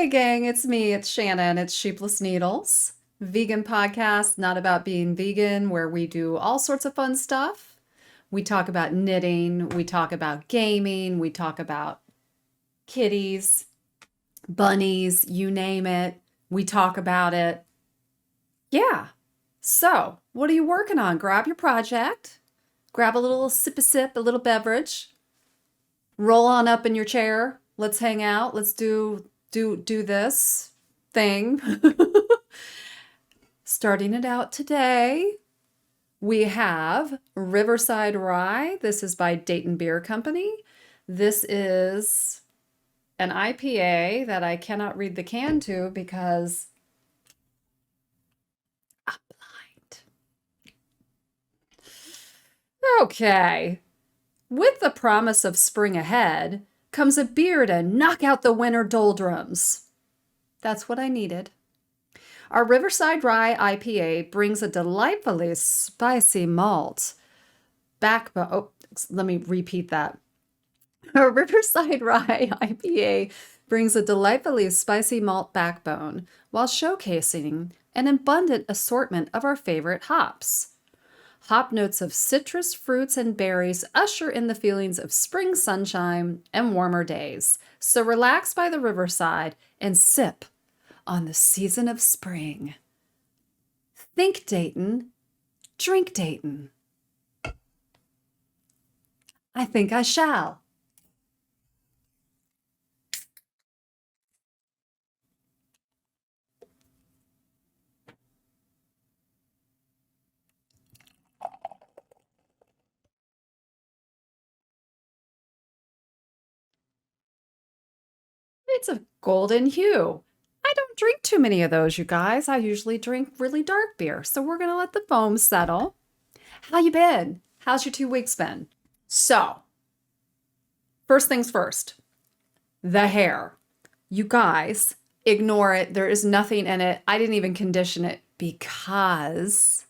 Hey gang, it's me, it's Shannon, it's Sheepless Needles, vegan podcast, not about being vegan, where we do all sorts of fun stuff. We talk about knitting, we talk about gaming, we talk about kitties, bunnies, you name it. We talk about it. Yeah. So, what are you working on? Grab your project, grab a little sip a sip, a little beverage, roll on up in your chair. Let's hang out. Let's do this thing. Starting it out today, we have Riverside Rye. This is by Dayton Beer Company. This is an IPA that I cannot read the can to because I'm blind. Okay. With the promise of spring ahead comes a beer to knock out the winter doldrums. That's what I needed. Our Riverside Rye IPA brings a delightfully spicy malt backbone. Oh, let me repeat that. Our Riverside Rye IPA brings a delightfully spicy malt backbone while showcasing an abundant assortment of our favorite hops. Hop notes of citrus, fruits, and berries usher in the feelings of spring sunshine and warmer days. So relax by the riverside and sip on the season of spring. Think Dayton, drink Dayton. I think I shall. It's a golden hue. I don't drink too many of those, you guys. I usually drink really dark beer. So we're going to let the foam settle. How you been? How's your 2 weeks been? So, first things first, the hair. You guys, ignore it. There is nothing in it. I didn't even condition it because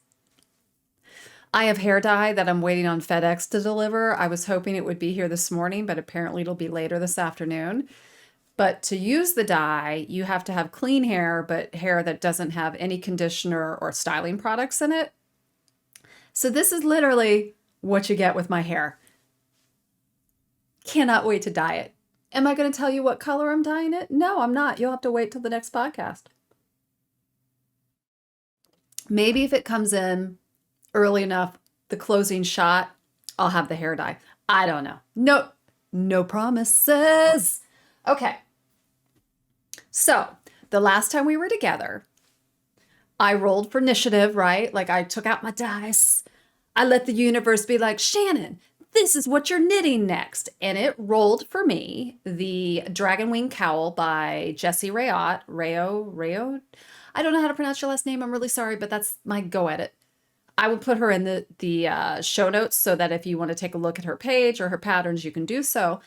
I have hair dye that I'm waiting on FedEx to deliver. I was hoping it would be here this morning, but apparently it'll be later this afternoon. But to use the dye, you have to have clean hair, but hair that doesn't have any conditioner or styling products in it. So this is literally what you get with my hair. Cannot wait to dye it. Am I going to tell you what color I'm dyeing it? No, I'm not. You'll have to wait till the next podcast. Maybe if it comes in early enough, the closing shot, I'll have the hair dye. I don't know. No promises. Okay. So the last time we were together, I rolled for initiative, right? Like I took out my dice. I let the universe be like, Shannon, this is what you're knitting next. And it rolled for me the Dragon Wing Cowl by Jessie Rayot. Rayot? I don't know how to pronounce your last name. I'm really sorry, but that's my go at it. I will put her in the show notes so that if you want to take a look at her page or her patterns, you can do so.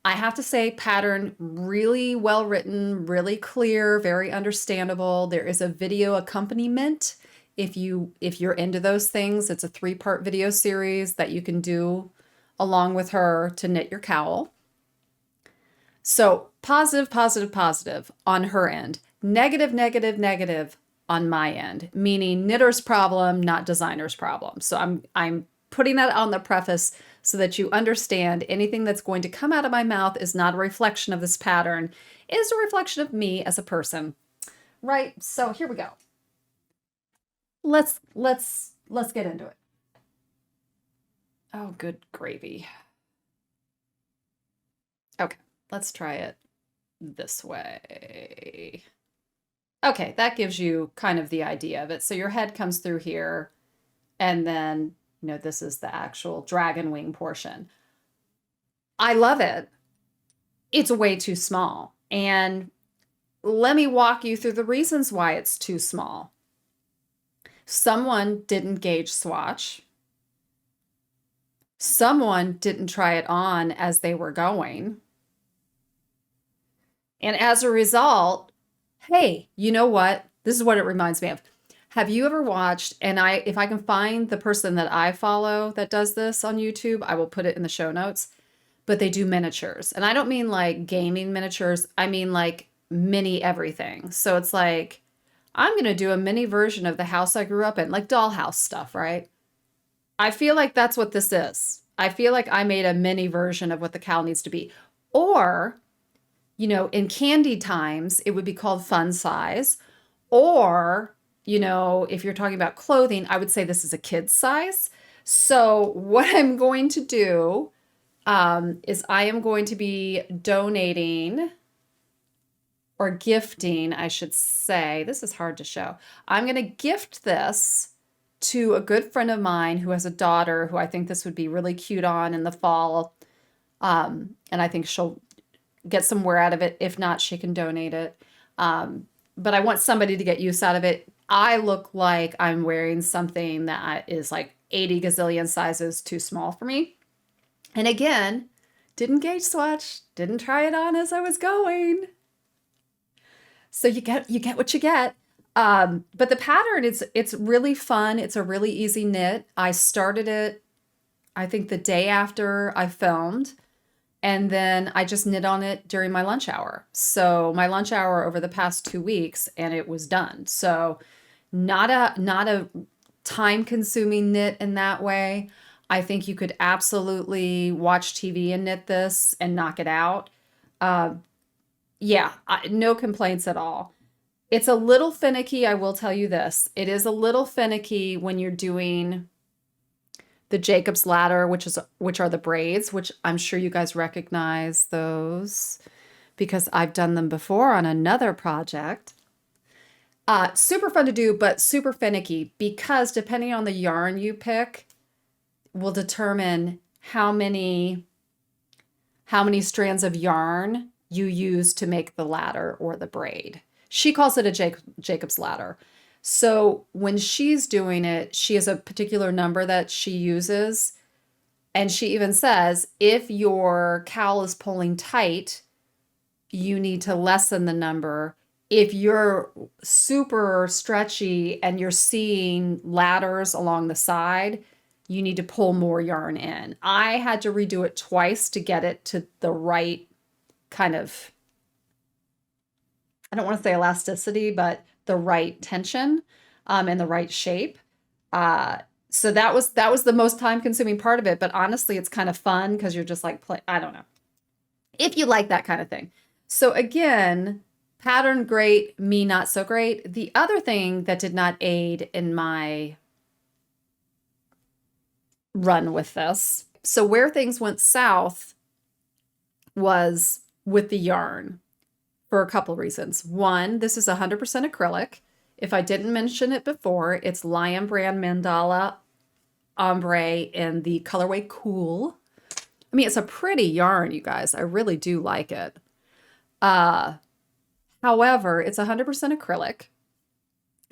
I have to say, pattern really well written, really clear, very understandable. There is a video accompaniment if you're into those things. It's a 3-part video series that you can do along with her to knit your cowl. So positive, positive, positive on her end. Negative, negative, negative on my end, meaning knitter's problem, not designer's problem. So I'm putting that on the preface so that you understand anything that's going to come out of my mouth is not a reflection of this pattern. It is a reflection of me as a person. Right? So here we go. Let's get into it. Oh, good gravy. Okay, let's try it this way. Okay, that gives you kind of the idea of it. So your head comes through here, and then, this is the actual dragon wing portion. I love it. It's way too small. And let me walk you through the reasons why it's too small. Someone didn't gauge swatch. Someone didn't try it on as they were going. And as a result, hey, you know what? This is what it reminds me of. Have you ever watched, and if I can find the person that I follow that does this on YouTube, I will put it in the show notes, but they do miniatures. And I don't mean like gaming miniatures. I mean like mini everything. So it's like, I'm going to do a mini version of the house I grew up in, like dollhouse stuff, right? I feel like that's what this is. I feel like I made a mini version of what the cowl needs to be. Or, in candy times, it would be called fun size. Or, if you're talking about clothing, I would say this is a kid's size. So, what I'm going to do is I am going to be donating or gifting, I should say. This is hard to show. I'm going to gift this to a good friend of mine who has a daughter who I think this would be really cute on in the fall. And I think she'll get some wear out of it. If not, she can donate it. But I want somebody to get use out of it. I look like I'm wearing something that is like 80 gazillion sizes too small for me. And again, didn't gauge swatch, didn't try it on as I was going. So you get what you get. But the pattern, it's really fun. It's a really easy knit. I started it, I think the day after I filmed, and then I just knit on it during my lunch hour. So my lunch hour over the past 2 weeks, and it was done. So not a time consuming knit in that way. I think you could absolutely watch TV and knit this and knock it out. Yeah, no complaints at all. It's a little finicky, I will tell you this. It is a little finicky when you're doing the Jacob's ladder, which are the braids, which I'm sure you guys recognize those because I've done them before on another project. Super fun to do, but super finicky because depending on the yarn you pick will determine how many strands of yarn you use to make the ladder or the braid. She calls it a Jacob's ladder. So when she's doing it, she has a particular number that she uses. And she even says, if your cowl is pulling tight, you need to lessen the number. If you're super stretchy and you're seeing ladders along the side, you need to pull more yarn in. I had to redo it twice to get it to the right kind of, I don't want to say elasticity, but the right tension and the right shape. So that was the most time consuming part of it. But honestly, it's kind of fun because you're just like, I don't know. If you like that kind of thing. So again, pattern great, me not so great. The other thing that did not aid in my run with this. So where things went south was with the yarn for a couple reasons. One, this is 100% acrylic. If I didn't mention it before, it's Lion Brand Mandala ombre in the colorway Cool. I mean, it's a pretty yarn, you guys. I really do like it. However, it's 100% acrylic.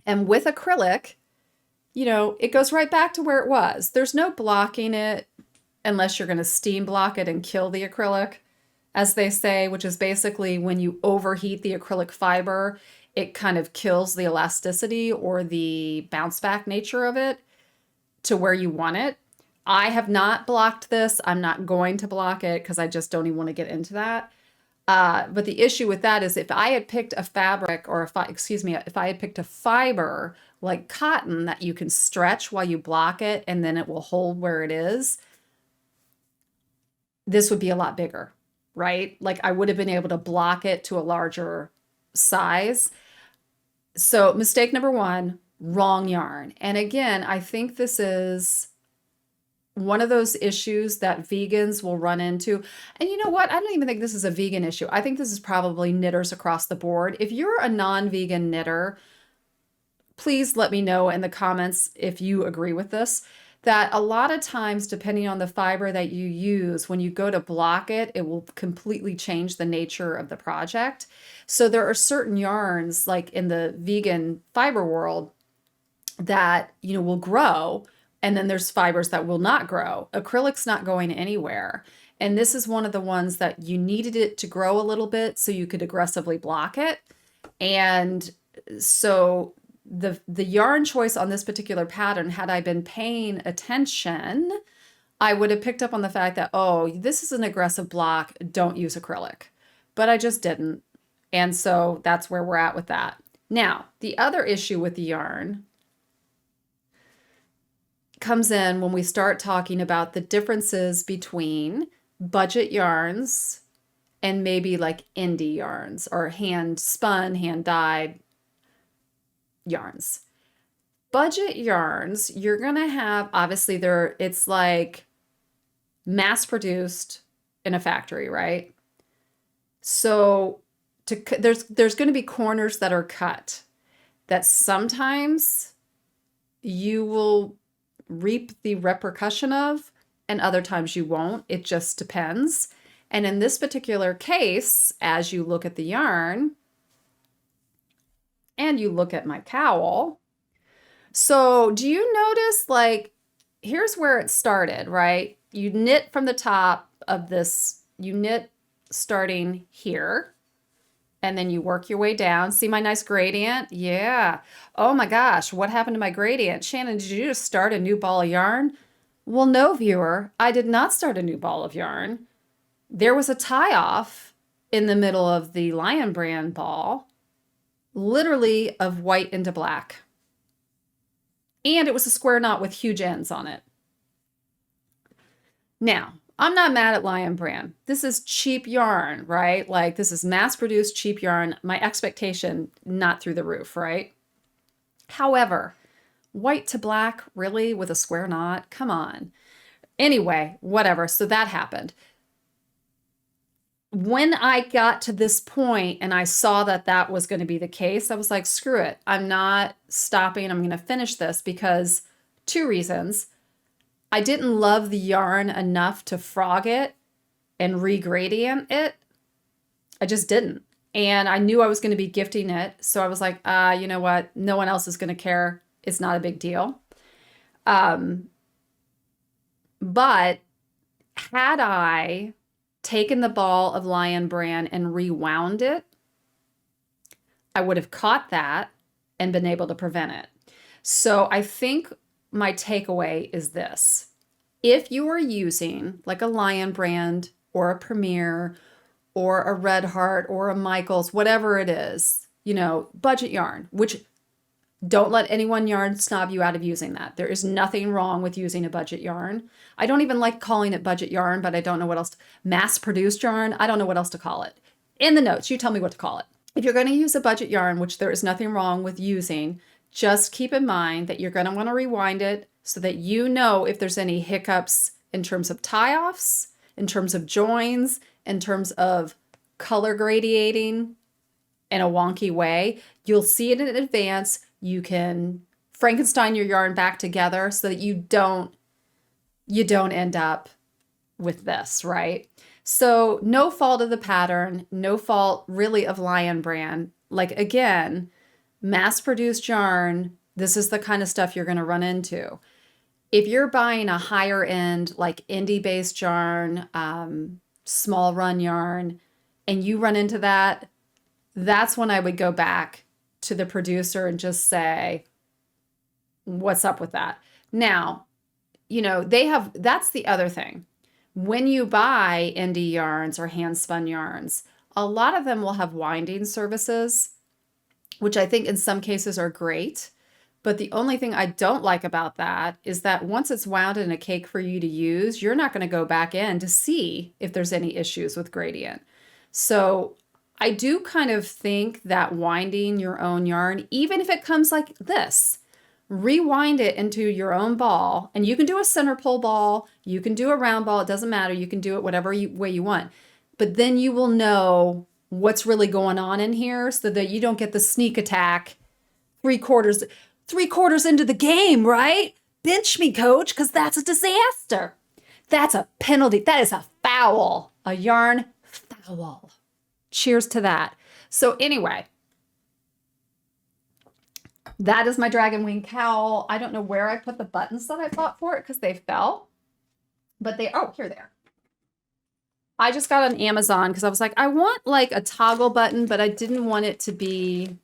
And with acrylic, it goes right back to where it was. There's no blocking it unless you're going to steam block it and kill the acrylic, as they say, which is basically when you overheat the acrylic fiber, it kind of kills the elasticity or the bounce back nature of it to where you want it. I have not blocked this. I'm not going to block it because I just don't even want to get into that. But the issue with that is if I had picked a fabric or if I had picked a fiber like cotton that you can stretch while you block it and then it will hold where it is, this would be a lot bigger, right? Like I would have been able to block it to a larger size. So mistake number one, wrong yarn. And again, I think this is one of those issues that vegans will run into. And you know what? I don't even think this is a vegan issue. I think this is probably knitters across the board. If you're a non-vegan knitter, please let me know in the comments if you agree with this, that a lot of times, depending on the fiber that you use, when you go to block it, it will completely change the nature of the project. So there are certain yarns, like in the vegan fiber world, that, will grow. And then there's fibers that will not grow. Acrylic's not going anywhere. And this is one of the ones that you needed it to grow a little bit so you could aggressively block it. And so the yarn choice on this particular pattern, had I been paying attention, I would have picked up on the fact that, oh, this is an aggressive block, don't use acrylic. But I just didn't. And so that's where we're at with that. Now, the other issue with the yarn comes in when we start talking about the differences between budget yarns and maybe like indie yarns or hand spun, hand dyed yarns. Budget yarns, you're gonna have, obviously it's like mass produced in a factory, right? So there's going to be corners that are cut that sometimes you will reap the repercussion of, and other times you won't. It just depends. And in this particular case, as you look at the yarn and you look at my cowl, so do you notice, like, here's where it started, right? You knit from the top of this, you knit starting here, and then you work your way down. See my nice gradient? Yeah. Oh my gosh, what happened to my gradient? Shannon, did you just start a new ball of yarn? Well, no, viewer, I did not start a new ball of yarn. There was a tie-off in the middle of the Lion Brand ball, literally of white into black. And it was a square knot with huge ends on it. Now, I'm not mad at Lion Brand. This is cheap yarn, right? Like, this is mass-produced cheap yarn. My expectation, not through the roof, right? However, white to black, really, with a square knot? Come on. Anyway, whatever. So that happened. When I got to this point and I saw that that was going to be the case, I was like, screw it. I'm not stopping. I'm going to finish this because 2 reasons. I didn't love the yarn enough to frog it and regradient it. I just didn't. And I knew I was going to be gifting it. So I was like, you know what? No one else is going to care. It's not a big deal. But had I taken the ball of Lion Brand and rewound it, I would have caught that and been able to prevent it. So I think my takeaway is this. If you are using like a Lion Brand or a Premier or a Red Heart or a Michaels, whatever it is, you know, budget yarn, which don't let anyone yarn snob you out of using that. There is nothing wrong with using a budget yarn. I don't even like calling it budget yarn, but I don't know what else. Mass-produced yarn, I don't know what else to call it. In the notes, you tell me what to call it. If you're going to use a budget yarn, which there is nothing wrong with using, just keep in mind that you're going to want to rewind it so that you know if there's any hiccups in terms of tie-offs, in terms of joins, in terms of color gradiating in a wonky way. You'll see it in advance. You can Frankenstein your yarn back together so that you don't end up with this, right? So no fault of the pattern, no fault really of Lion Brand. Like, again, mass-produced yarn, this is the kind of stuff you're going to run into. If you're buying a higher end, like indie-based yarn, small run yarn, and you run into that, that's when I would go back to the producer and just say, what's up with that? Now, you know, that's the other thing. When you buy indie yarns or hand spun yarns, a lot of them will have winding services, which I think in some cases are great. But the only thing I don't like about that is that once it's wound in a cake for you to use, you're not going to go back in to see if there's any issues with gradient. So I do kind of think that winding your own yarn, even if it comes like this, rewind it into your own ball, and you can do a center pull ball, you can do a round ball, it doesn't matter, you can do it whatever way you want. But then you will know what's really going on in here so that you don't get the sneak attack 3/4 into the game, right? Bench me, coach, because that's a disaster. That's a penalty. That is a foul, a yarn foul. Cheers to that. So anyway, that is my dragon wing cowl. I don't know where I put the buttons that I bought for it because they fell, but here they are. I just got on Amazon because I was like, I want like a toggle button, but I didn't want it to be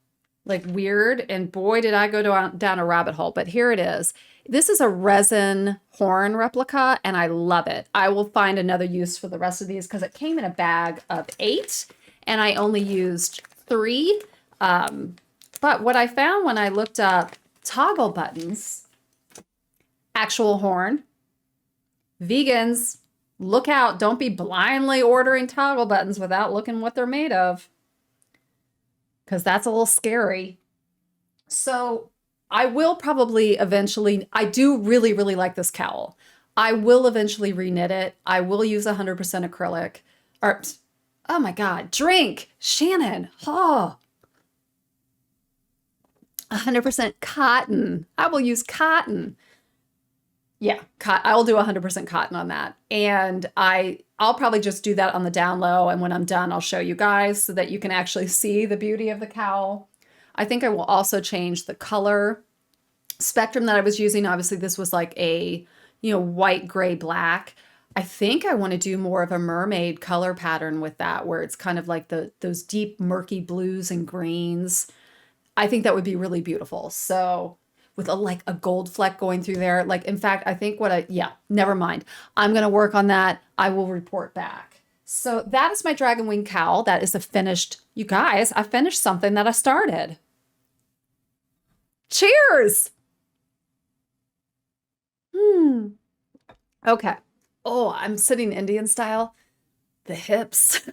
like weird. And boy, did I go down a rabbit hole, but here it is. This is a resin horn replica and I love it. I will find another use for the rest of these because it came in a bag of 8 and I only used 3. But what I found when I looked up toggle buttons, actual horn, vegans, look out. Don't be blindly ordering toggle buttons without looking what they're made of, because that's a little scary. So I will probably eventually, I do really, really like this cowl. I will eventually reknit it. I will use 100% acrylic. Or, oh my God, drink, Shannon. Oh, 100% cotton. I will use cotton. Yeah, I will do 100% cotton on that. And I'll probably just do that on the down low. And when I'm done, I'll show you guys so that you can actually see the beauty of the cowl. I think I will also change the color spectrum that I was using. Obviously, this was like a, white, gray, black. I think I want to do more of a mermaid color pattern with that, where it's kind of like those deep, murky blues and greens. I think that would be really beautiful. So with a gold fleck going through there. Like, in fact, I think never mind. I'm going to work on that. I will report back. So that is my dragon wing cowl. That is you guys, I finished something that I started. Cheers. Okay. Oh, I'm sitting Indian style. The hips.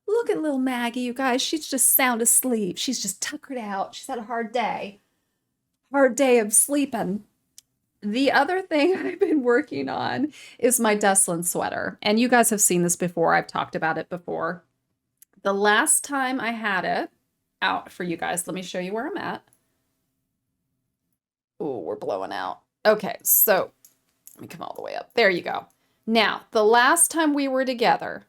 Look at little Maggie, you guys. She's just sound asleep. She's just tuckered out. She's had a hard day. Hard day of sleeping. The other thing I've been working on is my Dustland sweater. And you guys have seen this before. I've talked about it before. The last time I had it out for you guys, let me show you where I'm at. Oh, we're blowing out. Okay, so let me come all the way up. There you go. Now, the last time we were together,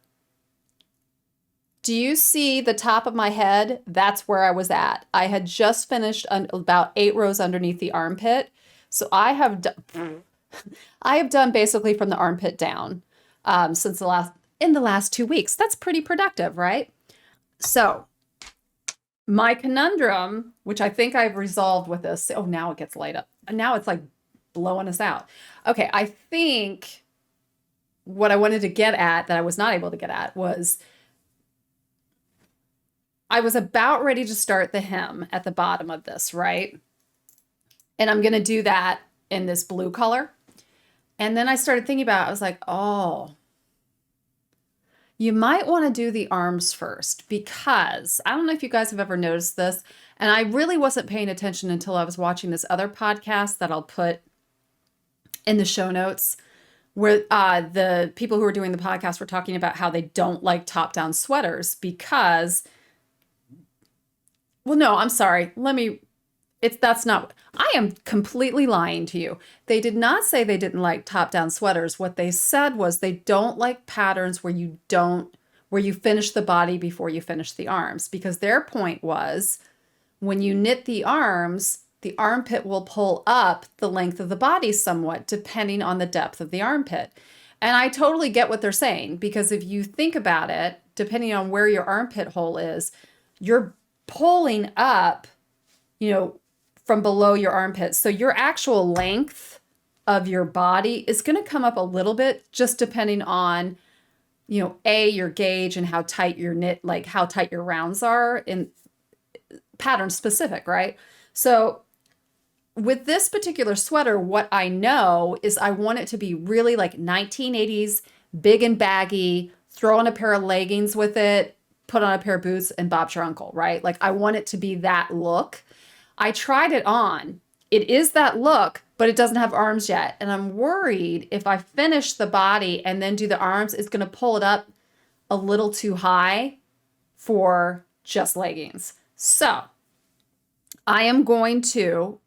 do you see the top of my head? That's where I was at. I had just finished about 8 rows underneath the armpit. So I have done basically from the armpit down since in the last 2 weeks. That's pretty productive, right? So my conundrum, which I think I've resolved with this. Oh, now it gets light up. And now it's like blowing us out. Okay, I think what I wanted to get at that I was not able to get at was I was about ready to start the hem at the bottom of this, right? And I'm going to do that in this blue color. And then I started thinking about it. I was like, oh, you might want to do the arms first, because I don't know if you guys have ever noticed this. And I really wasn't paying attention until I was watching this other podcast that I'll put in the show notes, where the people who were doing the podcast were talking about how they don't like top-down sweaters because, well, no, I'm sorry. That's not, I am completely lying to you. They did not say they didn't like top-down sweaters. What they said was they don't like patterns where you finish the body before you finish the arms, because their point was when you knit the arms, the armpit will pull up the length of the body somewhat, depending on the depth of the armpit. And I totally get what they're saying, because if you think about it, depending on where your armpit hole is, you're pulling up, from below your armpit. So your actual length of your body is going to come up a little bit, just depending on, your gauge and how tight your knit, like how tight your rounds are in pattern specific, right? So with this particular sweater, what I know is I want it to be really like 1980s, big and baggy, throw on a pair of leggings with it, put on a pair of boots, and Bob's your uncle, right? Like I want it to be that look. I tried it on. It is that look, but it doesn't have arms yet. And I'm worried if I finish the body and then do the arms, it's going to pull it up a little too high for just leggings. So I am going to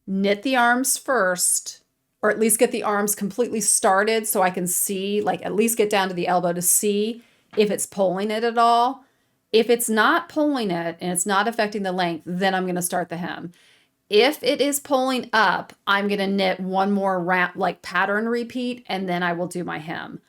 knit the arms first, or at least get the arms completely started so I can see, like at least get down to the elbow to see if it's pulling it at all. If it's not pulling it and it's not affecting the length, then I'm going to start the hem. If it is pulling up, I'm going to knit one more pattern repeat, and then I will do my hem.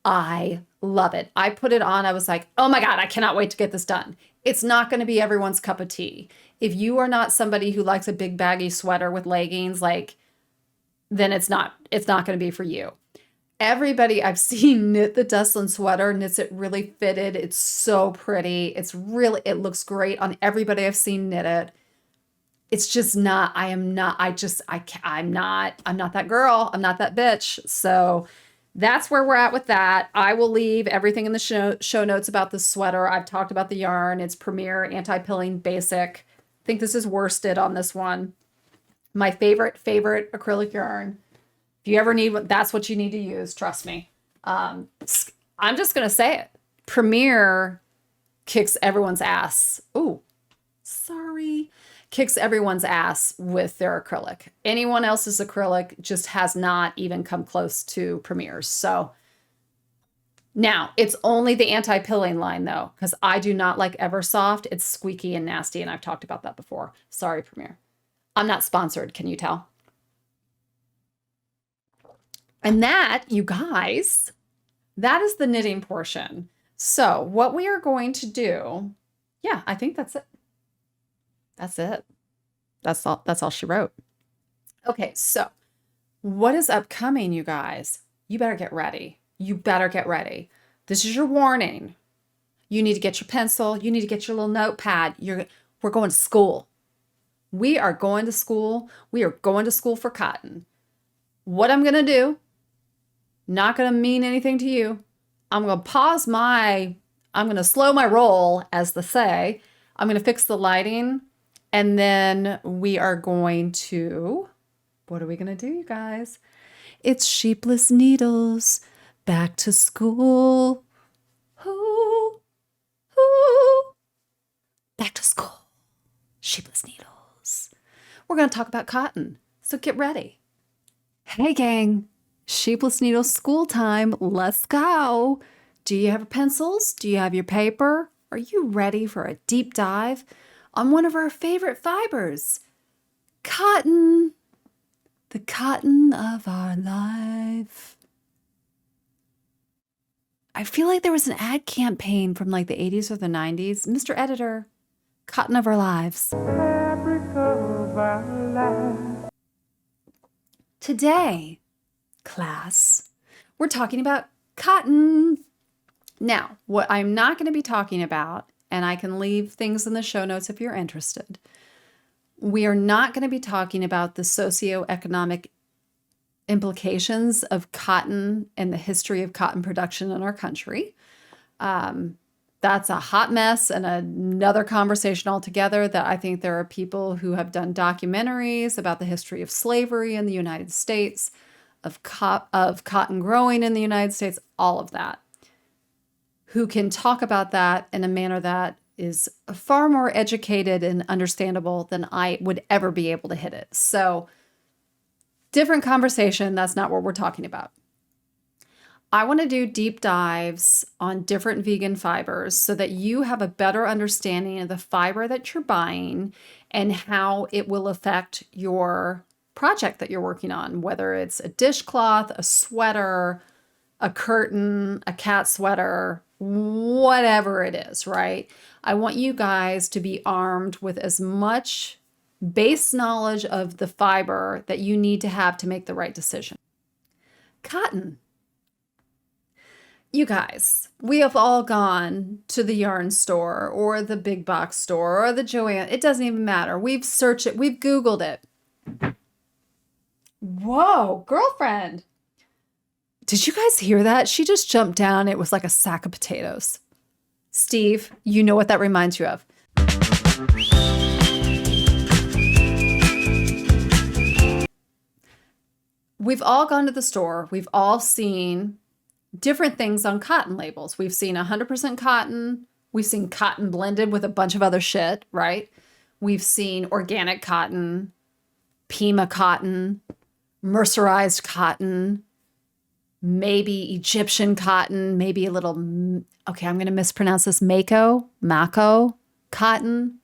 I love it. I put it on. I was like, oh my God, I cannot wait to get this done. It's not going to be everyone's cup of tea. If you are not somebody who likes a big baggy sweater with leggings, then it's not going to be for you. Everybody I've seen knit the Dustland sweater, knits it really fitted. It's so pretty. It looks great on everybody I've seen knit it. It's just not, I am not, I just, I can't, I'm not that girl. I'm not that bitch. So that's where we're at with that. I will leave everything in the show notes about the sweater. I've talked about the yarn. It's Premier Anti-Pilling Basic. I think this is worsted on this one. My favorite acrylic yarn. If you ever need what, that's what you need to use. Trust me. I'm just going to say it. Premier kicks everyone's ass. Ooh, sorry. Kicks everyone's ass with their acrylic. Anyone else's acrylic just has not even come close to Premier's. So now it's only the anti-pilling line though, because I do not like Eversoft. It's squeaky and nasty, and I've talked about that before. Sorry, Premier. I'm not sponsored, can you tell? And that, you guys, that is the knitting portion. So what we are going to do, yeah, I think that's it. That's it. That's all she wrote. Okay, so what is upcoming, you guys? You better get ready. You better get ready. This is your warning. You need to get your pencil. You need to get your little notepad. We're going to school. We are going to school. We are going to school for cotton. What I'm going to do, not going to mean anything to you. I'm going to slow my roll, as they say. I'm going to fix the lighting. And then we are going to, what are we going to do, you guys? It's Sheepless Needles, back to school. Ooh, ooh. Back to school, Sheepless Needles. We're going to talk about cotton, so get ready. Hey, gang, Sheepless Needles school time. Let's go. Do you have your pencils? Do you have your paper? Are you ready for a deep dive on one of our favorite fibers, cotton, the cotton of our life? I feel like there was an ad campaign from like the 80s or the 90s. Mr. Editor, cotton of our lives. Today, class, we're talking about cotton. Now, what I'm not going to be talking about, and I can leave things in the show notes if you're interested. We are not going to be talking about the socioeconomic implications of cotton and the history of cotton production in our country. That's a hot mess and another conversation altogether. That I think there are people who have done documentaries about the history of slavery in the United States, of cotton growing in the United States, all of that, who can talk about that in a manner that is far more educated and understandable than I would ever be able to hit it. So, different conversation. That's not what we're talking about. I want to do deep dives on different vegan fibers so that you have a better understanding of the fiber that you're buying and how it will affect your project that you're working on, whether it's a dishcloth, a sweater, a curtain, a cat sweater, whatever it is, right? I want you guys to be armed with as much base knowledge of the fiber that you need to have to make the right decision. Cotton. You guys, we have all gone to the yarn store or the big box store or the Joann. It doesn't even matter. We've searched it. We've Googled it. Whoa, girlfriend. Did you guys hear that? She just jumped down. It was like a sack of potatoes. Steve, you know what that reminds you of. We've all gone to the store. We've all seen different things on cotton labels. We've seen 100% cotton. We've seen cotton blended with a bunch of other shit, right? We've seen organic cotton, Pima cotton, mercerized cotton, maybe Egyptian cotton, maybe a little, okay, I'm going to mispronounce this, Mako cotton.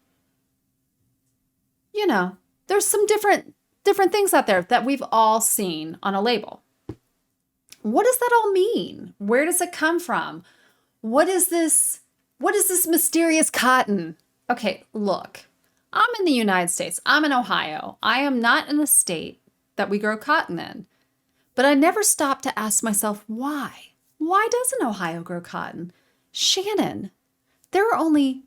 You know, there's some different things out there that we've all seen on a label. What does that all mean? Where does it come from? What is this mysterious cotton? Okay, look, I'm in the United States. I'm in Ohio. I am not in a state that we grow cotton in. But I never stopped to ask myself why. Why doesn't Ohio grow cotton? Shannon, there are only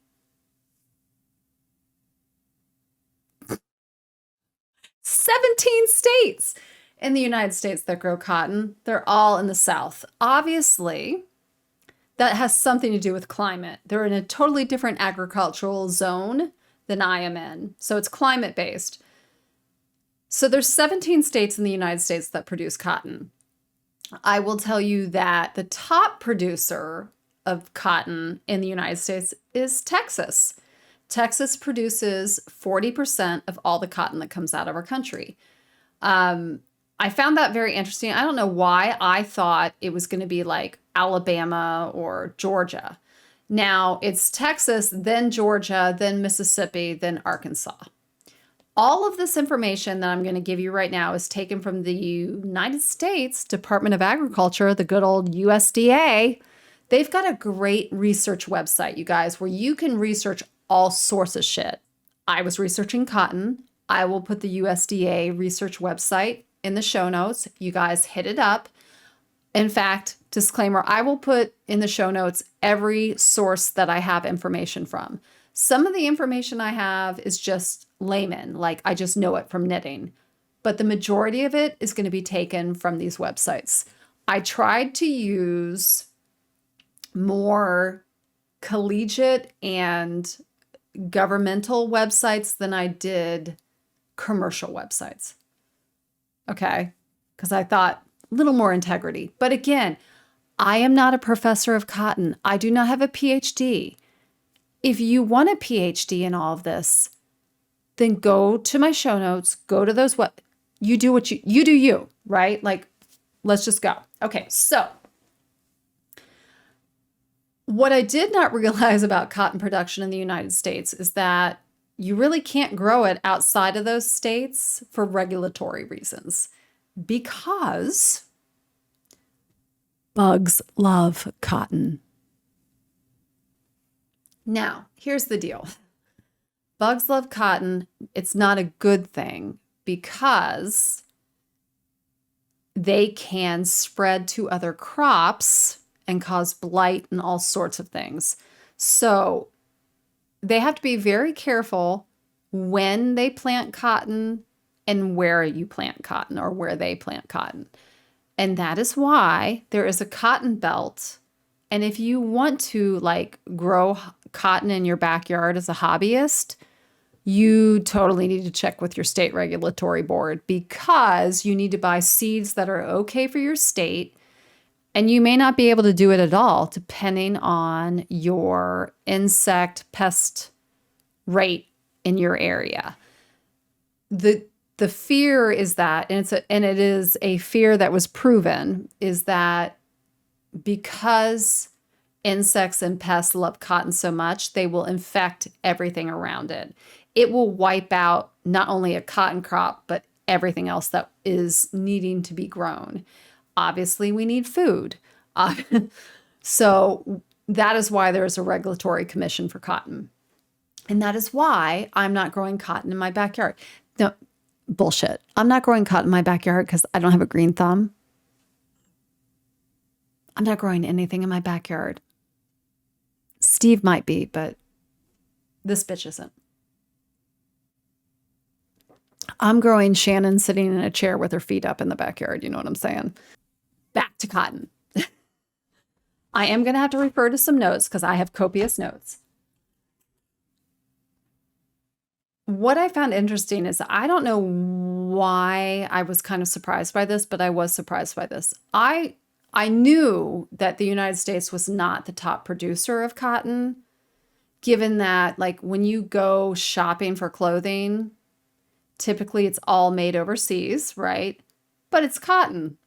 17 states in the United States that grow cotton. They're all in the South. Obviously, that has something to do with climate. They're in a totally different agricultural zone than I am in. So it's climate based. So there's 17 states in the United States that produce cotton. I will tell you that the top producer of cotton in the United States is Texas. Texas produces 40% of all the cotton that comes out of our country. I found that very interesting. I don't know why I thought it was going to be like Alabama or Georgia. Now it's Texas, then Georgia, then Mississippi, then Arkansas. All of this information that I'm going to give you right now is taken from the United States Department of Agriculture, the good old USDA. They've got a great research website, you guys, where you can research all sorts of shit. I was researching cotton. I will put the USDA research website in the show notes. You guys hit it up. In fact, disclaimer, I will put in the show notes every source that I have information from. Some of the information I have is just layman, like I just know it from knitting, but the majority of it is going to be taken from these websites. I tried to use more collegiate and governmental websites than I did commercial websites. Okay. Because I thought a little more integrity. But again, I am not a professor of cotton. I do not have a PhD. If you want a PhD in all of this, then go to my show notes, go to those you do what you do you, right? Like, let's just go. Okay, so what I did not realize about cotton production in the United States is that you really can't grow it outside of those states for regulatory reasons because bugs love cotton. Now, here's the deal. Bugs love cotton. It's not a good thing because they can spread to other crops and cause blight and all sorts of things. So they have to be very careful when they plant cotton and where you plant cotton or where they plant cotton. And that is why there is a cotton belt. And if you want to like grow cotton in your backyard as a hobbyist, you totally need to check with your state regulatory board because you need to buy seeds that are okay for your state. And you may not be able to do it at all depending on your insect pest rate in your area. The fear is that, and it is a fear that was proven, is that because insects and pests love cotton so much, they will infect everything around it. It will wipe out not only a cotton crop, but everything else that is needing to be grown. Obviously, we need food. So that is why there is a regulatory commission for cotton. And that is why I'm not growing cotton in my backyard. No, bullshit. I'm not growing cotton in my backyard because I don't have a green thumb. I'm not growing anything in my backyard. Steve might be, but this bitch isn't. I'm growing Shannon sitting in a chair with her feet up in the backyard. You know what I'm saying? Back to cotton. I am going to have to refer to some notes because I have copious notes. What I found interesting is I don't know why I was kind of surprised by this, but I was surprised by this. I knew that the United States was not the top producer of cotton, given that like when you go shopping for clothing, typically it's all made overseas, right? But it's cotton.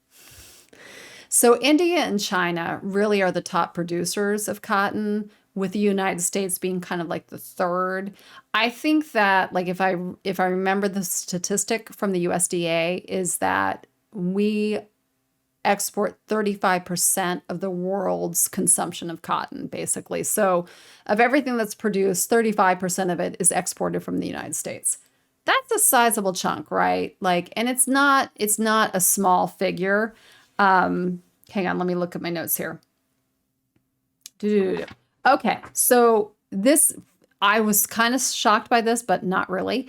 So India and China really are the top producers of cotton, with the United States being kind of like the third. I think that like if I remember the statistic from the USDA is that we export 35% of the world's consumption of cotton, basically. So of everything that's produced, 35% of it is exported from the United States. That's a sizable chunk, right? Like, and it's not a small figure. Hang on, let me look at my notes here. Okay, so this, I was kind of shocked by this, but not really.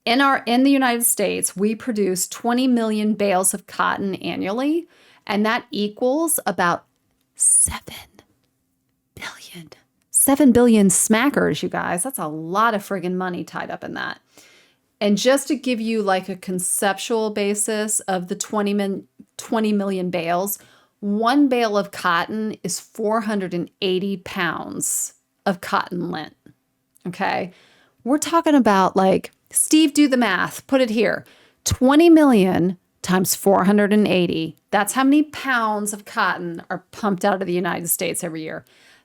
In the United States, we produce 20 million bales of cotton annually, and that equals about 7 billion. 7 billion smackers, you guys. That's a lot of friggin' money tied up in that. And just to give you like a conceptual basis of the 20 million bales, one bale of cotton is 480 pounds of cotton lint. Okay. We're talking about like, Steve, do the math, put it here. 20 million times 480. That's how many pounds of cotton are pumped out of the United States every year.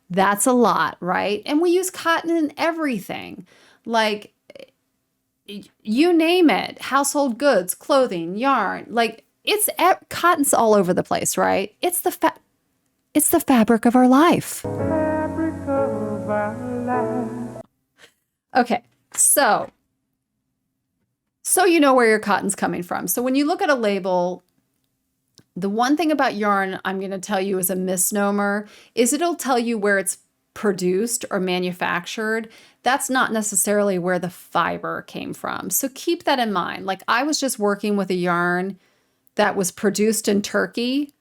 That's a lot, right? And we use cotton in everything. Like, you name it, household goods, clothing, yarn, like cotton's all over the place, right? It's the fabric of our life. Okay, so you know where your cotton's coming from. So when you look at a label, the one thing about yarn I'm going to tell you is a misnomer is it'll tell you where it's produced or manufactured. That's not necessarily where the fiber came from. So keep that in mind. Like, I was just working with a yarn that was produced in Turkey,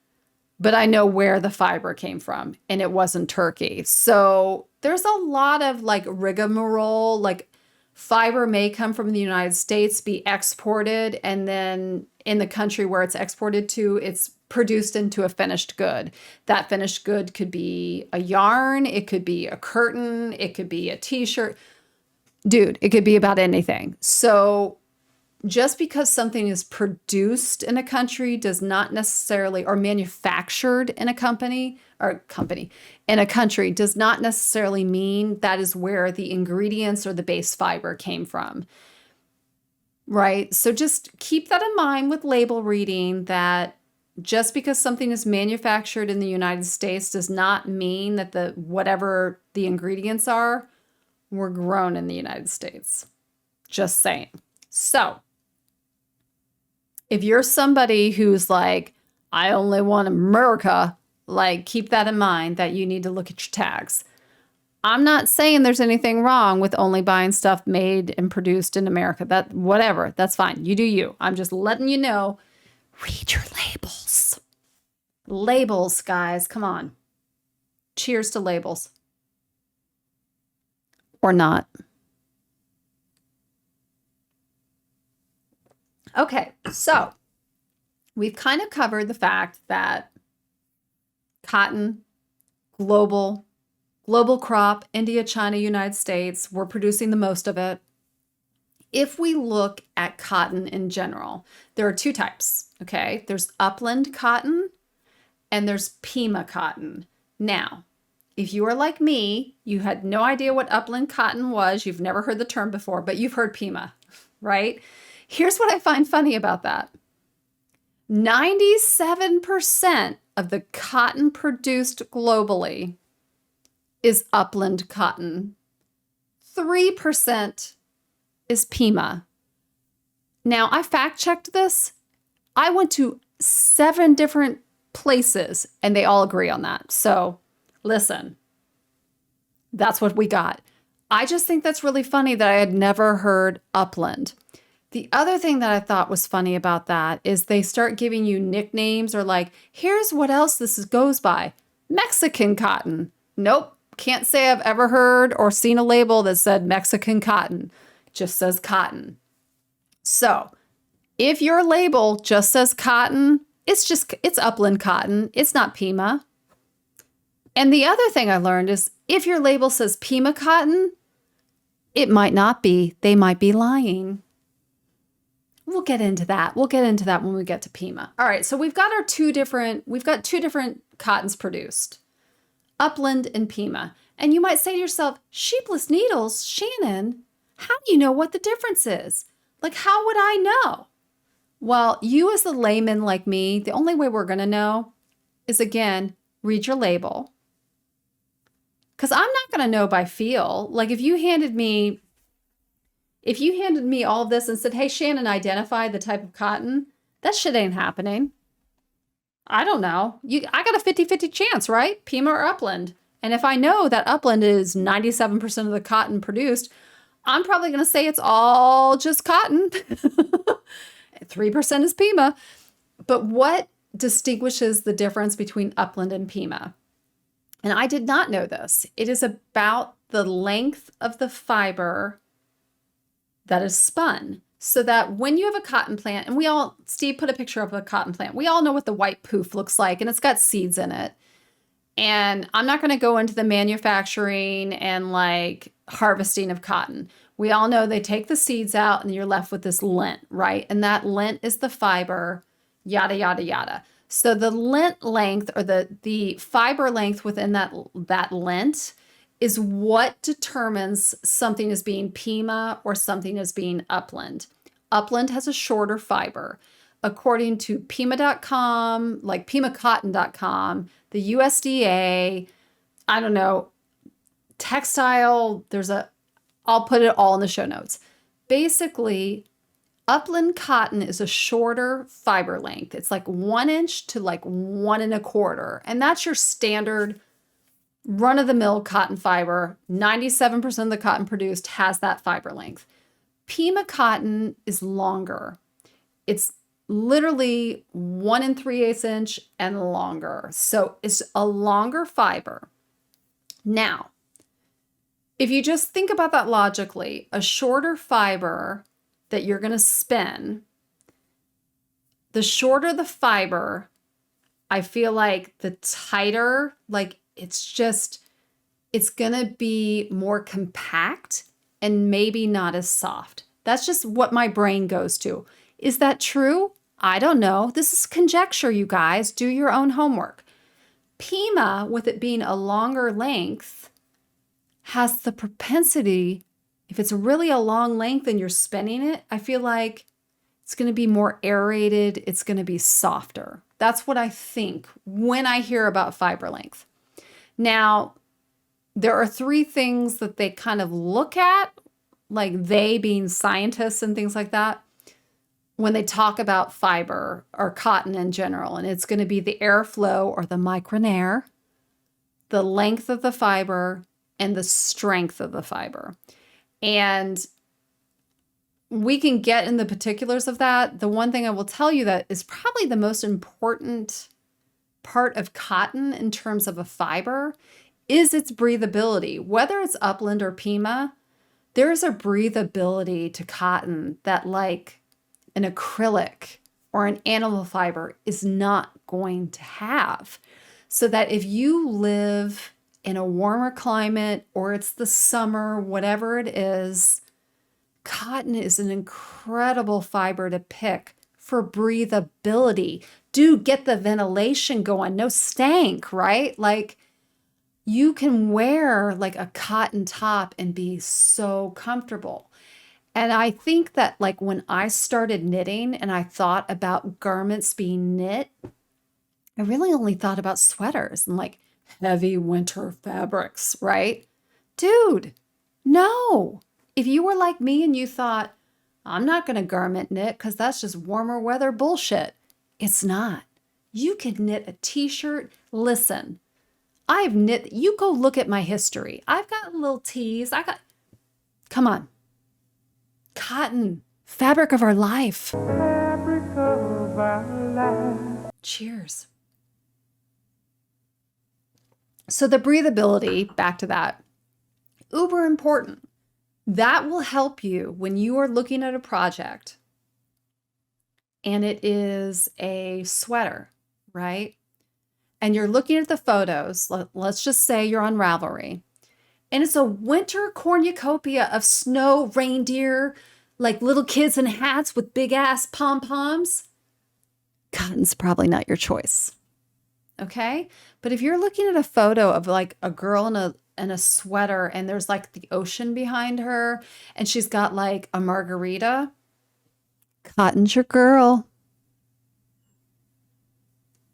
but I know where the fiber came from, and it wasn't Turkey. So there's a lot of like rigmarole, like fiber may come from the United States, be exported, and then in the country where it's exported to, it's produced into a finished good. That finished good could be a yarn, it could be a curtain, it could be a t-shirt. Dude, it could be about anything. So just because something is produced in a country does not necessarily, or manufactured in a in a country does not necessarily mean that is where the ingredients or the base fiber came from. Right? So just keep that in mind with label reading, that just because something is manufactured in the United States does not mean that whatever the ingredients are were grown in the United States. Just saying. So if you're somebody who's like, I only want America, like, keep that in mind that you need to look at your tags. I'm not saying there's anything wrong with only buying stuff made and produced in America. Whatever, that's fine. You do you. I'm just letting you know, read your labels. Labels, guys, come on. Cheers to labels. Or not. Okay, so we've kind of covered the fact that cotton, global crop, India, China, United States, we're producing the most of it. If we look at cotton in general, there are two types, okay? There's upland cotton and there's Pima cotton. Now, if you are like me, you had no idea what upland cotton was, you've never heard the term before, but you've heard Pima, right? Here's what I find funny about that. 97% of the cotton produced globally is upland cotton. 3% is Pima. Now, I fact-checked this. I went to 7 different places, and they all agree on that. So, listen, that's what we got. I just think that's really funny that I had never heard upland. The other thing that I thought was funny about that is they start giving you nicknames, or like, here's what else this goes by. Mexican cotton. Nope. Can't say I've ever heard or seen a label that said Mexican cotton. It just says cotton. So if your label just says cotton, it's upland cotton. It's not Pima. And the other thing I learned is if your label says Pima cotton, it might not be. They might be lying. We'll get into that. We'll get into that when we get to Pima. All right, so we've got two different cottons produced, upland and Pima. And you might say to yourself, sheepless needles, Shannon, how do you know what the difference is? Like, how would I know? Well, you as a layman like me, the only way we're going to know is, again, read your label. Because I'm not going to know by feel. Like, if you handed me If you handed me all of this and said, hey, Shannon, identify the type of cotton, that shit ain't happening. I don't know. I got a 50-50 chance, right? Pima or upland. And if I know that upland is 97% of the cotton produced, I'm probably going to say it's all just cotton. 3% is Pima. But what distinguishes the difference between upland and Pima? And I did not know this. It is about the length of the fiber that is spun. So that when you have a cotton plant, and Steve put a picture of a cotton plant, we all know what the white poof looks like, and it's got seeds in it. And I'm not going to go into the manufacturing and like harvesting of cotton. We all know they take the seeds out and you're left with this lint, right? And that lint is the fiber, yada, yada, yada. So the lint length, or the fiber length within that lint, is what determines something as being Pima or something as being upland. Upland has a shorter fiber. According to Pima.com, like PimaCotton.com, the USDA, I don't know, textile, I'll put it all in the show notes. Basically, upland cotton is a shorter fiber length. It's like 1 inch to like 1 1/4. And that's your standard run-of-the-mill cotton fiber. 97% of the cotton produced has that fiber length. Pima cotton is longer. It's literally 1 3/8 inch and longer. So it's a longer fiber. Now, if you just think about that logically, a shorter fiber that you're going to spin, the shorter the fiber, I feel like the tighter, like it's going to be more compact and maybe not as soft. That's just what my brain goes to. Is that true? I don't know. This is conjecture, you guys. Do your own homework. Pima, with it being a longer length, has the propensity, if it's really a long length and you're spinning it, I feel like it's going to be more aerated. It's going to be softer. That's what I think when I hear about fiber length. Now, there are 3 things that they kind of look at, like they being scientists and things like that, when they talk about fiber or cotton in general. And it's going to be the airflow or the micronair, the length of the fiber, and the strength of the fiber. And we can get in the particulars of that. The one thing I will tell you that is probably the most important part of cotton in terms of a fiber is its breathability. Whether it's upland or Pima, there's a breathability to cotton that like an acrylic or an animal fiber is not going to have. So that if you live in a warmer climate or it's the summer, whatever it is, cotton is an incredible fiber to pick for breathability. Dude, get the ventilation going. No stank, right? Like you can wear like a cotton top and be so comfortable. And I think that like when I started knitting and I thought about garments being knit, I really only thought about sweaters and like heavy winter fabrics, right? Dude, no. If you were like me and you thought, I'm not going to garment knit because that's just warmer weather bullshit. It's not. You could knit a t-shirt. Listen, I've knit. You go look at my history. I've got little tees. Come on. Cotton, fabric of our life. Fabric of our life. Cheers. So the breathability, back to that, uber important. That will help you when you are looking at a project and it is a sweater, right? And you're looking at the photos. Let's just say you're on Ravelry and it's a winter cornucopia of snow, reindeer, like little kids in hats with big ass pom-poms. Cotton's probably not your choice. Okay? But if you're looking at a photo of like a girl in a sweater and there's like the ocean behind her and she's got like a margarita, cotton's your girl.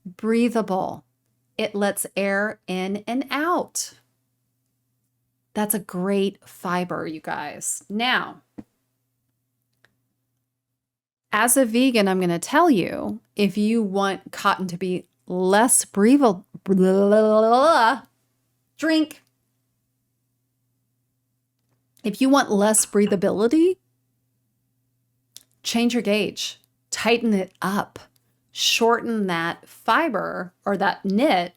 Breathable. It lets air in and out. That's a great fiber, you guys. Now, as a vegan, I'm going to tell you, if you want cotton to be less breathable, drink. If you want less breathability, change your gauge, tighten it up, shorten that fiber or that knit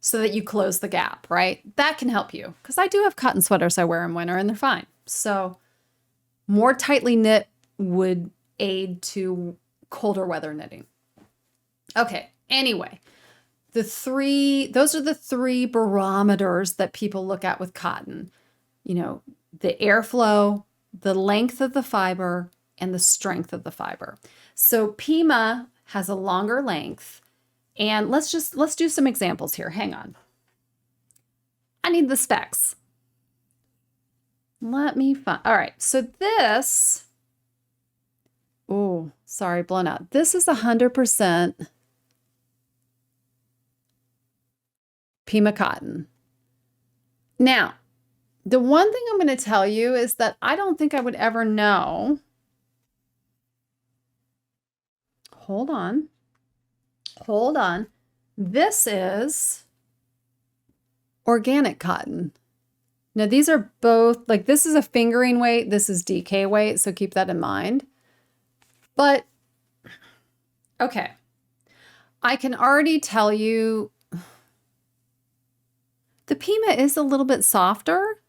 so that you close the gap, right? That can help you, because I do have cotton sweaters I wear in winter and they're fine. So more tightly knit would aid to colder weather knitting. Okay, anyway, those are the three barometers that people look at with cotton. You know, the airflow, the length of the fiber, and the strength of the fiber. So Pima has a longer length, and let's do some examples here. Hang on. I need the specs. Let me find. All right, so this, oh, sorry, blown out. This is 100% Pima cotton. Now, the one thing I'm going to tell you is that I don't think I would ever know. Hold on. Hold on. This is organic cotton. Now, these are both, like, this is a fingering weight, this is DK weight, so keep that in mind. But, okay, I can already tell you the Pima is a little bit softer,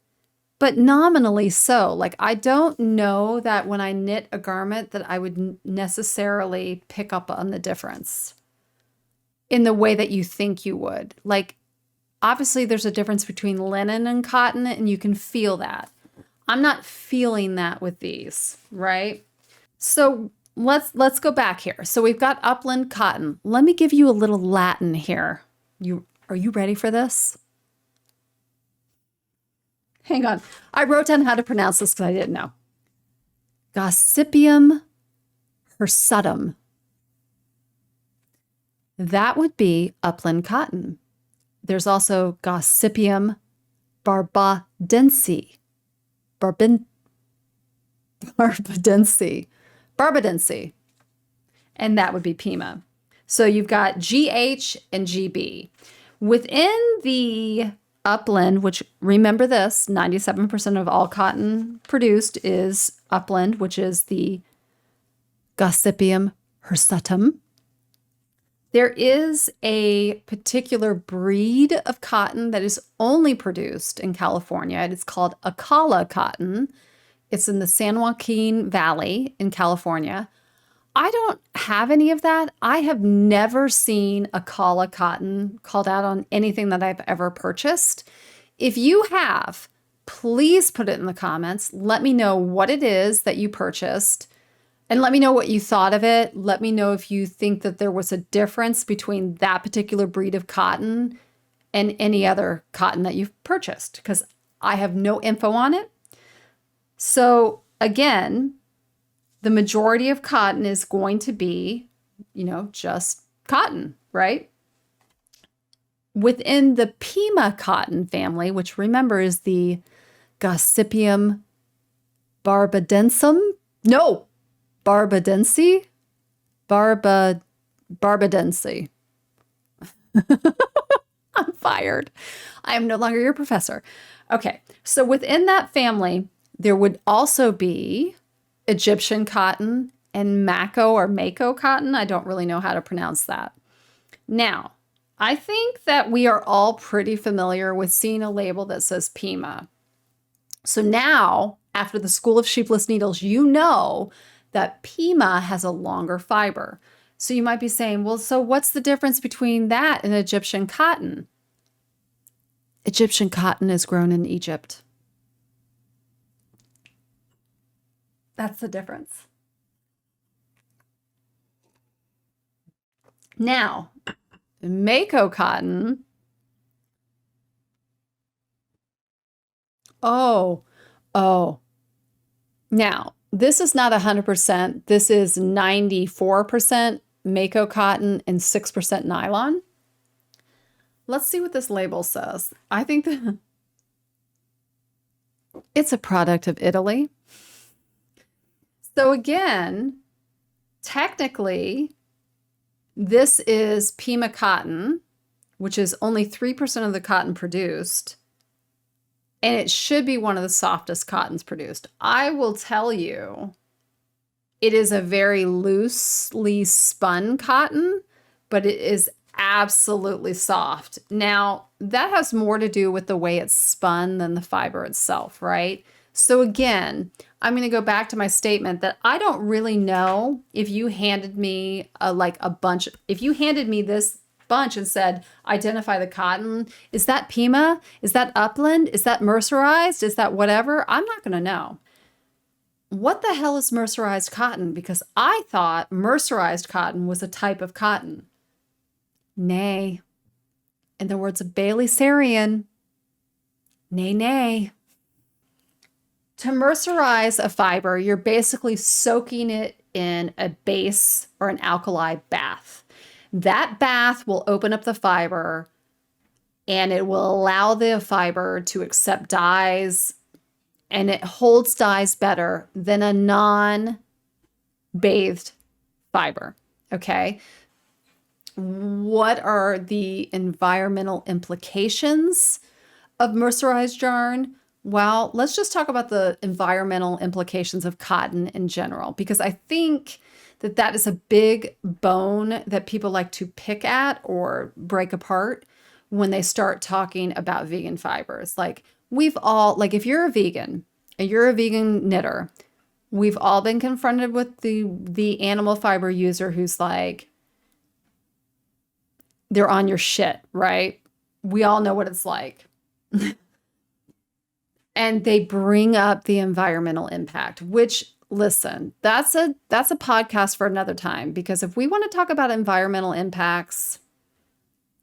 but nominally so. Like, I don't know that when I knit a garment that I would necessarily pick up on the difference in the way that you think you would. Like, obviously there's a difference between linen and cotton, and you can feel that. I'm not feeling that with these, right? So let's go back here. So we've got upland cotton. Let me give you a little Latin here. Are you ready for this? Hang on. I wrote down how to pronounce this because I didn't know. Gossypium hirsutum. That would be upland cotton. There's also Gossypium barbadense. Barbadense. And that would be Pima. So you've got GH and GB. Within the upland, which, remember this, 97% of all cotton produced is upland, which is the Gossypium hirsutum. There is a particular breed of cotton that is only produced in California. And it's called Acala cotton. It's in the San Joaquin Valley in California. I don't have any of that. I have never seen Acala cotton called out on anything that I've ever purchased. If you have, please put it in the comments. Let me know what it is that you purchased. And let me know what you thought of it. Let me know if you think that there was a difference between that particular breed of cotton and any other cotton that you've purchased, because I have no info on it. So again, the majority of cotton is going to be, just cotton, right? Within the Pima cotton family, which remember is the Gossypium barbadense. Barbadense. I'm fired. I am no longer your professor. Okay, so within that family, there would also be Egyptian cotton and Mako cotton. I don't really know how to pronounce that. Now, I think that we are all pretty familiar with seeing a label that says Pima. So now, after the School of Sheepless Needles, you know that Pima has a longer fiber. So you might be saying, well, so what's the difference between that and Egyptian cotton? Egyptian cotton is grown in Egypt. That's the difference. Now, Mako cotton. Oh. Now, this is not 100%. This is 94% Mako cotton and 6% nylon. Let's see what this label says. I think that it's a product of Italy. So again, technically, this is Pima cotton, which is only 3% of the cotton produced, and it should be one of the softest cottons produced. I will tell you, it is a very loosely spun cotton, but it is absolutely soft. Now, that has more to do with the way it's spun than the fiber itself, right? So again, I'm going to go back to my statement that I don't really know if you handed me if you handed me this bunch and said, identify the cotton, is that Pima? Is that Upland? Is that mercerized? Is that whatever? I'm not going to know. What the hell is mercerized cotton? Because I thought mercerized cotton was a type of cotton. Nay. In the words of Bailey Sarian, nay, nay. To mercerize a fiber, you're basically soaking it in a base or an alkali bath. That bath will open up the fiber and it will allow the fiber to accept dyes, and it holds dyes better than a non-bathed fiber, okay? What are the environmental implications of mercerized yarn? Well, let's just talk about the environmental implications of cotton in general, because I think that that is a big bone that people like to pick at or break apart when they start talking about vegan fibers. Like if you're a vegan and you're a vegan knitter, we've all been confronted with the animal fiber user who's like, they're on your shit, right? We all know what it's like. And they bring up the environmental impact, which, listen, that's a podcast for another time, because if we want to talk about environmental impacts,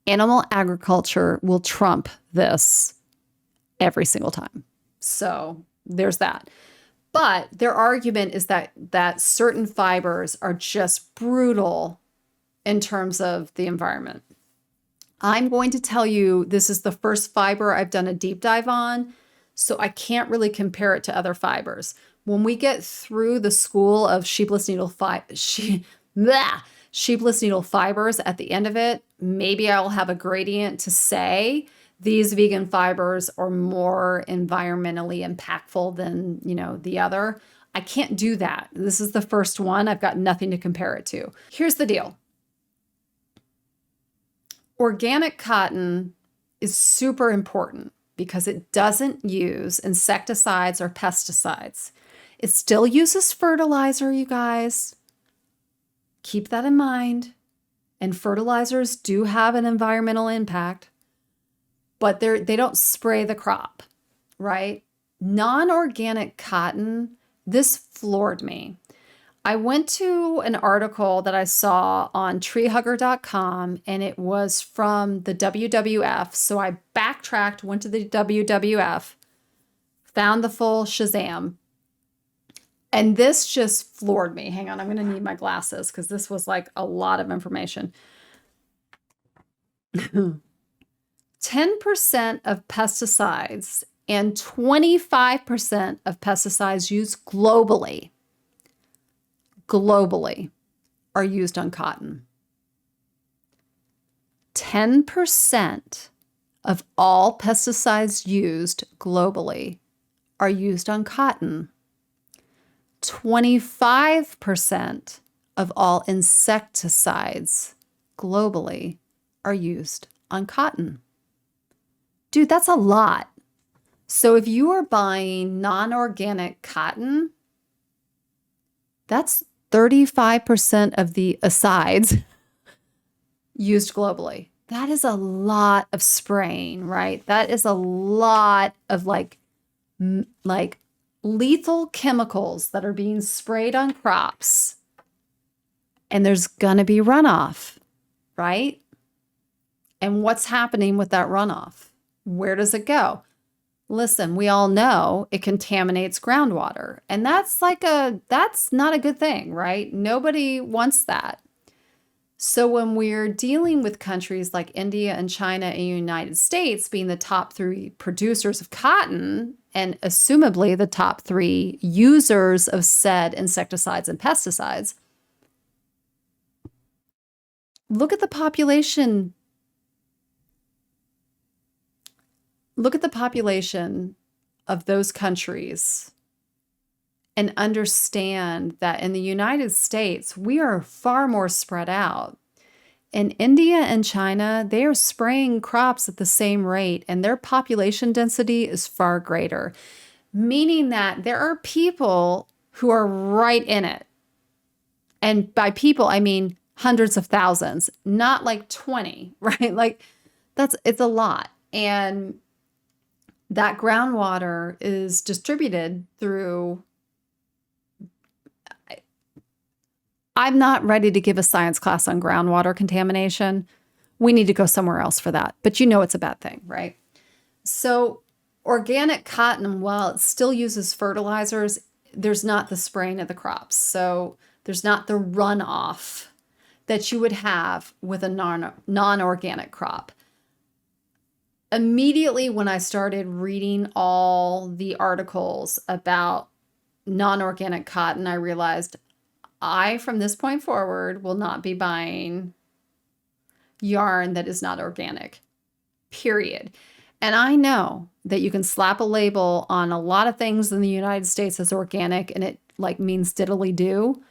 animal agriculture will trump this every single time. So there's that. But their argument is that certain fibers are just brutal in terms of the environment. I'm going to tell you, this is the first fiber I've done a deep dive on, so I can't really compare it to other fibers. When we get through the school of sheepless needle fibers at the end of it, maybe I'll have a gradient to say these vegan fibers are more environmentally impactful than, the other. I can't do that. This is the first one. I've got nothing to compare it to. Here's the deal. Organic cotton is super important because it doesn't use insecticides or pesticides. It still uses fertilizer, you guys. Keep that in mind. And fertilizers do have an environmental impact, but they don't spray the crop, right? Non-organic cotton, this floored me. I went to an article that I saw on treehugger.com, and it was from the WWF. So I backtracked, went to the WWF, found the full Shazam, and this just floored me. Hang on, I'm going to need my glasses because this was like a lot of information. 10% of pesticides and 25% of pesticides used globally are used on cotton. 10% of all pesticides used globally are used on cotton. 25% of all insecticides globally are used on cotton. Dude, that's a lot. So if you are buying non-organic cotton, that's 35% of the asides used globally. That is a lot of spraying, right? That is a lot of like lethal chemicals that are being sprayed on crops. And there's going to be runoff, right? And what's happening with that runoff? Where does it go? Listen, we all know it contaminates groundwater, and that's not a good thing, right? Nobody wants that. So when we're dealing with countries like India and China and the United States being the top three producers of cotton and assumably the top three users of said insecticides and pesticides, look at the population. Look at the population of those countries and understand that in the United States, we are far more spread out. In India and China, they are spraying crops at the same rate, and their population density is far greater, meaning that there are people who are right in it. And by people, I mean hundreds of thousands, not like 20, right? Like it's a lot. And that groundwater is distributed through. I'm not ready to give a science class on groundwater contamination. We need to go somewhere else for that. But you know it's a bad thing, right? So organic cotton, while it still uses fertilizers, there's not the spraying of the crops. So there's not the runoff that you would have with a non-organic crop. Immediately when I started reading all the articles about non-organic cotton, I realized from this point forward, will not be buying yarn that is not organic, period. And I know that you can slap a label on a lot of things in the United States as organic and it like means diddly do.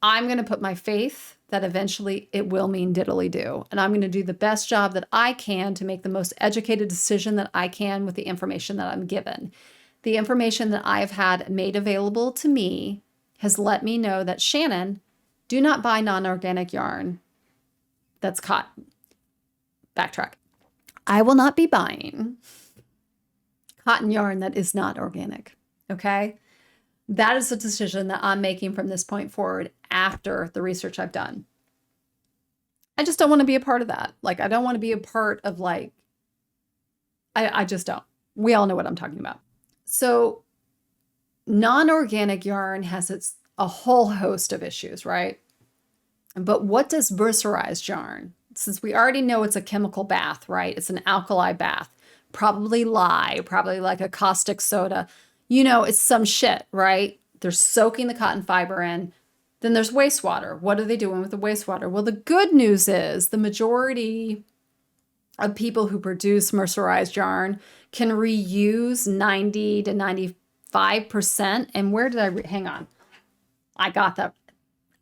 I'm going to put my faith that eventually it will mean diddly do. And I'm going to do the best job that I can to make the most educated decision that I can with the information that I'm given. The information that I've had made available to me has let me know that, Shannon, do not buy non-organic yarn that's cotton. Backtrack. I will not be buying cotton yarn that is not organic, okay? That is a decision that I'm making from this point forward after the research I've done. I just don't want to be a part of that. Like, I don't want to be a part of I just don't. We all know what I'm talking about. So non-organic yarn has a whole host of issues, right? But what does mercerized yarn? Since we already know it's a chemical bath, right? It's an alkali bath, probably lye, probably like a caustic soda. You know, it's some shit, right? They're soaking the cotton fiber in. Then there's wastewater. What are they doing with the wastewater? Well, the good news is the majority of people who produce mercerized yarn can reuse 90 to 95%. And where did hang on. I got that.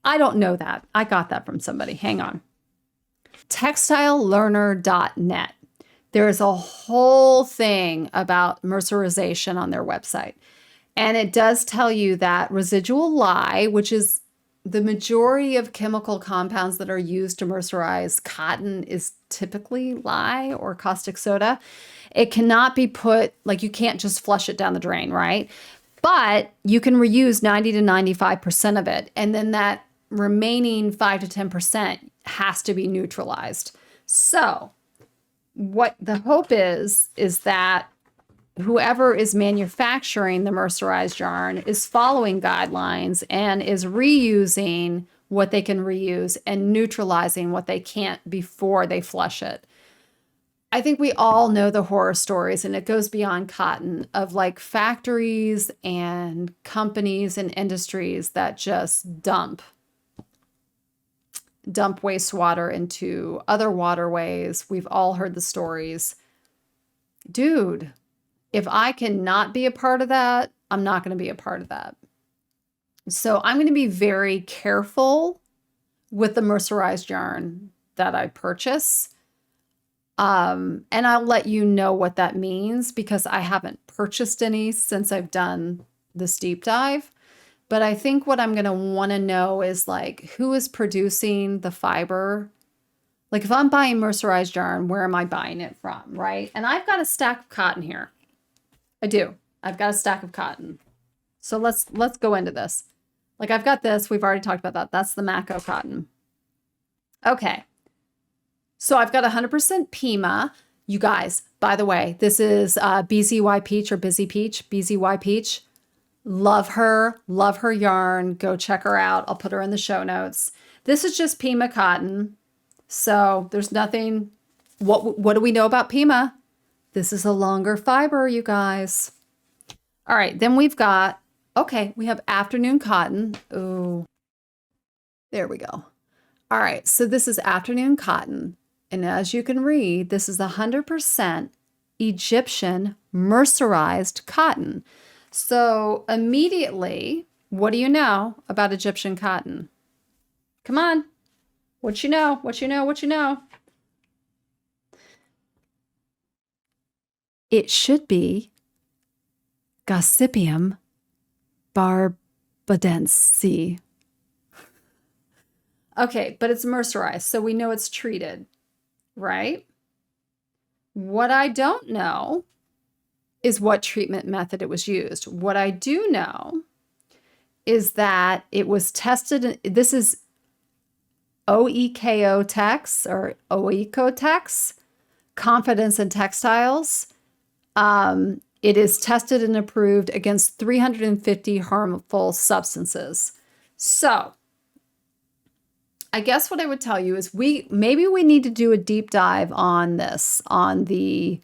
I don't know that. I got that from somebody. Hang on. Textilelearner.net. There is a whole thing about mercerization on their website. And it does tell you that residual lye, which is the majority of chemical compounds that are used to mercerize cotton, is typically lye or caustic soda. It cannot be put, like you can't just flush it down the drain, right? But you can reuse 90 to 95% of it. And then that remaining 5 to 10% has to be neutralized. So what the hope is that whoever is manufacturing the mercerized yarn is following guidelines and is reusing what they can reuse and neutralizing what they can't before they flush it. I think we all know the horror stories, and it goes beyond cotton, of like factories and companies and industries that just dump wastewater into other waterways. We've all heard the stories. Dude, if I cannot be a part of that, I'm not going to be a part of that. So I'm going to be very careful with the mercerized yarn that I purchase. And I'll let you know what that means because I haven't purchased any since I've done this deep dive. But I think what I'm going to want to know is like, who is producing the fiber? Like if I'm buying mercerized yarn, where am I buying it from, right? And I've got a stack of cotton here. I do. I've got a stack of cotton. So let's go into this. Like I've got this. We've already talked about that. That's the Mako cotton. Okay. So I've got 100% Pima. You guys, by the way, this is BZY Peach or Busy Peach, BZY Peach. Love her yarn. Go check her out. I'll put her in the show notes. This is just Pima cotton. So there's nothing, what do we know about Pima? This is a longer fiber, you guys. All right, then we've got, okay, we have afternoon cotton. Ooh, there we go. All right, so this is afternoon cotton. And as you can read, this is 100% Egyptian mercerized cotton. So immediately, what do you know about Egyptian cotton? Come on. What you know? What you know? What you know? It should be Gossypium barbadense. Okay, but it's mercerized, so we know it's treated, right? What I don't know is what treatment method it was used. What I do know is that it was tested. This is OEKO Tex or OECO Tex, Confidence in Textiles. It is tested and approved against 350 harmful substances. So I guess what I would tell you is maybe we need to do a deep dive on this, on the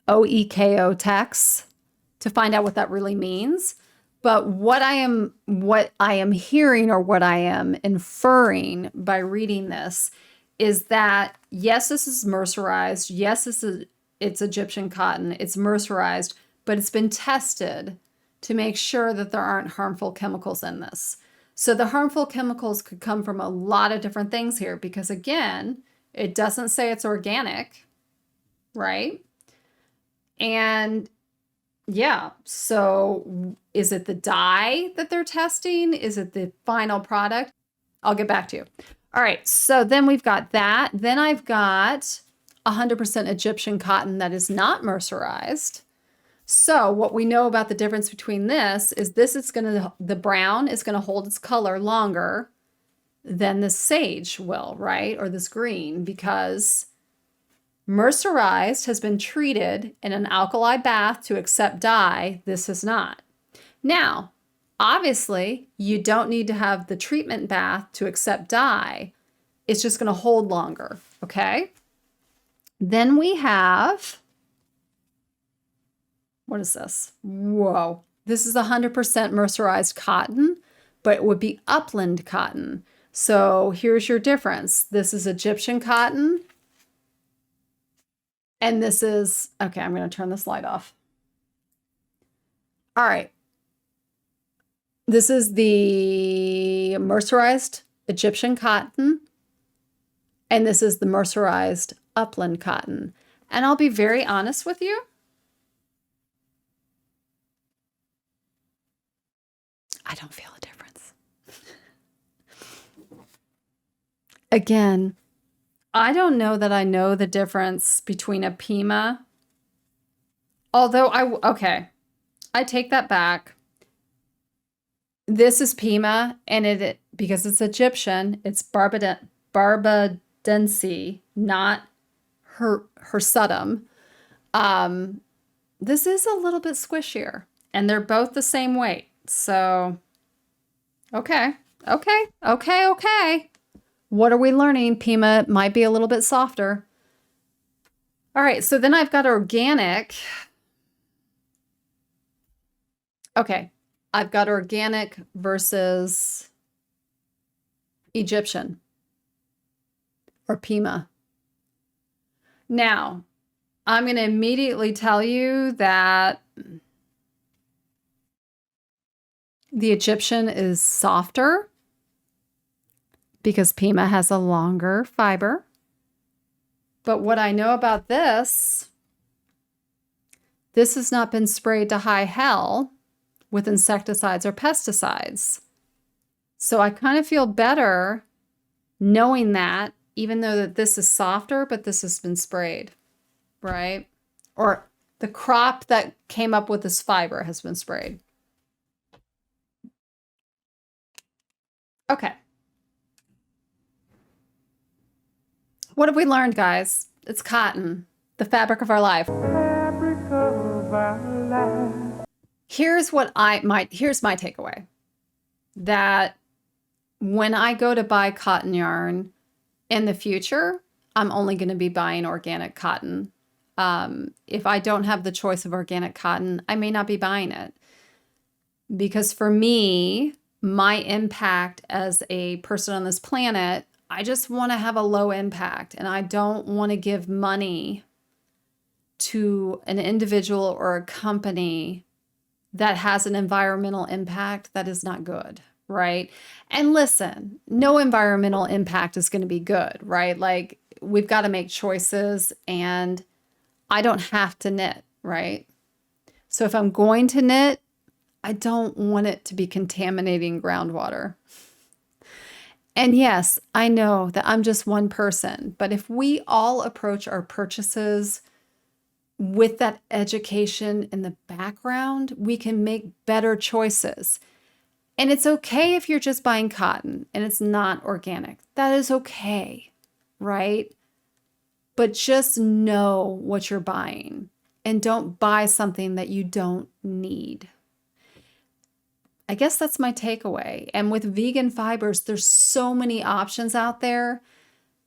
OEKO Tex, to find out what that really means. But what I am hearing, or what I am inferring by reading this, is that yes, this is mercerized. Yes, it's Egyptian cotton. It's mercerized, but it's been tested to make sure that there aren't harmful chemicals in this. So the harmful chemicals could come from a lot of different things here, because again, it doesn't say it's organic, right? And yeah, so is it the dye that they're testing? Is it the final product? I'll get back to you. All right, so then we've got that. Then I've got 100% Egyptian cotton that is not mercerized. So what we know about the difference between this is the brown is gonna hold its color longer than the sage will, right? Or this green, because mercerized has been treated in an alkali bath to accept dye. This is not. Now, obviously, you don't need to have the treatment bath to accept dye. It's just gonna hold longer, okay? Then we have, what is this? Whoa. This is 100% mercerized cotton, but it would be upland cotton. So here's your difference. This is Egyptian cotton. And this is, okay, I'm going to turn this light off. All right. This is the mercerized Egyptian cotton. And this is the mercerized upland cotton. And I'll be very honest with you. I don't feel a difference. Again, I don't know that I know the difference between a Pima. Although okay, I take that back. This is Pima, and because it's Egyptian, it's barbadense, not hirsutum. This is a little bit squishier, and they're both the same weight. So, okay. What are we learning? Pima might be a little bit softer. All right, so then I've got organic. Okay, I've got organic versus Egyptian or Pima. Now, I'm going to immediately tell you that the Egyptian is softer because Pima has a longer fiber. But what I know about this has not been sprayed to high hell with insecticides or pesticides. So I kind of feel better knowing that, even though that this is softer, but this has been sprayed, right? Or the crop that came up with this fiber has been sprayed. Okay. What have we learned, guys? It's cotton, the fabric of our life. Here's my takeaway. That when I go to buy cotton yarn in the future, I'm only going to be buying organic cotton. If I don't have the choice of organic cotton, I may not be buying it. Because for me, my impact as a person on this planet, I just want to have a low impact, and I don't want to give money to an individual or a company that has an environmental impact that is not good, right? And listen, no environmental impact is going to be good, right? Like, we've got to make choices, and I don't have to knit, right? So if I'm going to knit, I don't want it to be contaminating groundwater. And yes, I know that I'm just one person, but if we all approach our purchases with that education in the background, we can make better choices. And it's okay if you're just buying cotton and it's not organic. That is okay, right? But just know what you're buying and don't buy something that you don't need. I guess that's my takeaway. And with vegan fibers, there's so many options out there.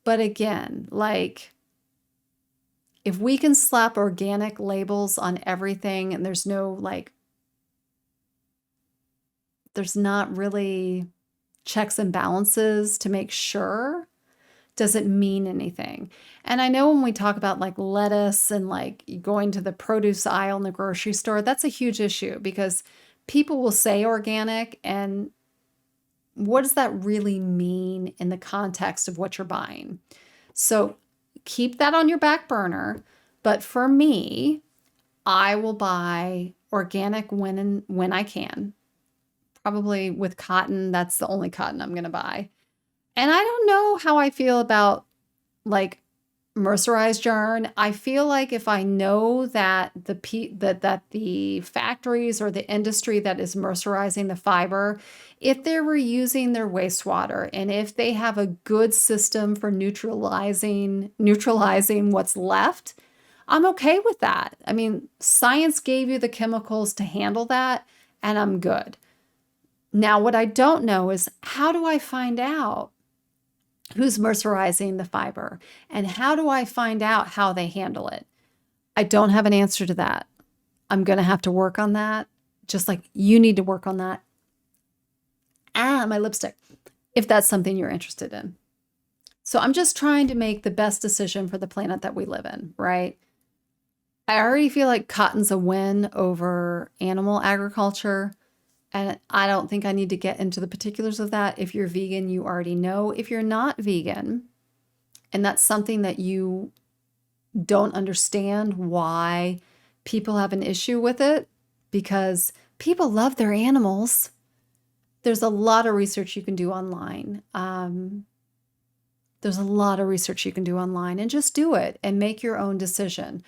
But again, like, if we can slap organic labels on everything and there's no like, there's not really checks and balances to make sure, doesn't mean anything. And I know when we talk about like lettuce and like going to the produce aisle in the grocery store, that's a huge issue because people will say organic, and what does that really mean in the context of what you're buying? So keep that on your back burner. But for me, I will buy organic when I can. Probably with cotton, that's the only cotton I'm going to buy. And I don't know how I feel about like mercerized yarn. I feel like if I know that that the factories or the industry that is mercerizing the fiber, if they're reusing their wastewater and if they have a good system for neutralizing what's left, I'm okay with that. I mean, science gave you the chemicals to handle that, and I'm good. Now, what I don't know is, how do I find out who's mercerizing the fiber? And how do I find out how they handle it? I don't have an answer to that. I'm going to have to work on that, just like you need to work on that. My lipstick, if that's something you're interested in. So I'm just trying to make the best decision for the planet that we live in, right? I already feel like cotton's a win over animal agriculture. And I don't think I need to get into the particulars of that. If you're vegan, you already know. If you're not vegan, and that's something that you don't understand why people have an issue with it, because people love their animals. There's a lot of research you can do online. There's a lot of research you can do online, and just do it and make your own decision.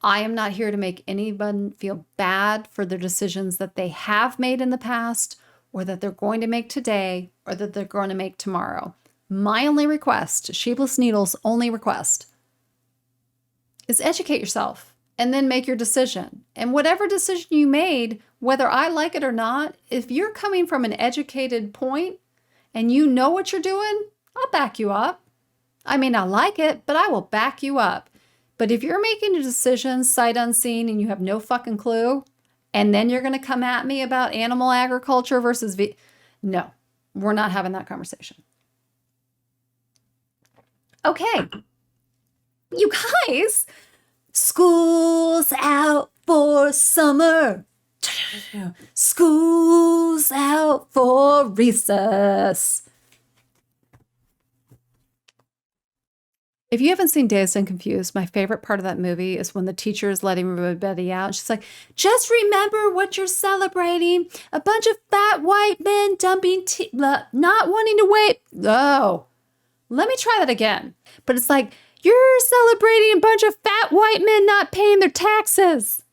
I am not here to make anyone feel bad for their decisions that they have made in the past, or that they're going to make today, or that they're going to make tomorrow. My only request, Sheepless Needle's only request, is educate yourself and then make your decision. And whatever decision you made, whether I like it or not, if you're coming from an educated point and you know what you're doing, I'll back you up. I may not like it, but I will back you up. But if you're making a decision sight unseen and you have no fucking clue, and then you're going to come at me about animal agriculture versus no, we're not having that conversation. Okay, you guys, school's out for summer. School's out for recess. If you haven't seen Dazed and Confused, my favorite part of that movie is when the teacher is letting everybody out. She's like, just remember what you're celebrating. A bunch of fat white men dumping not wanting to wait. Oh, let me try that again. But it's like, you're celebrating a bunch of fat white men not paying their taxes.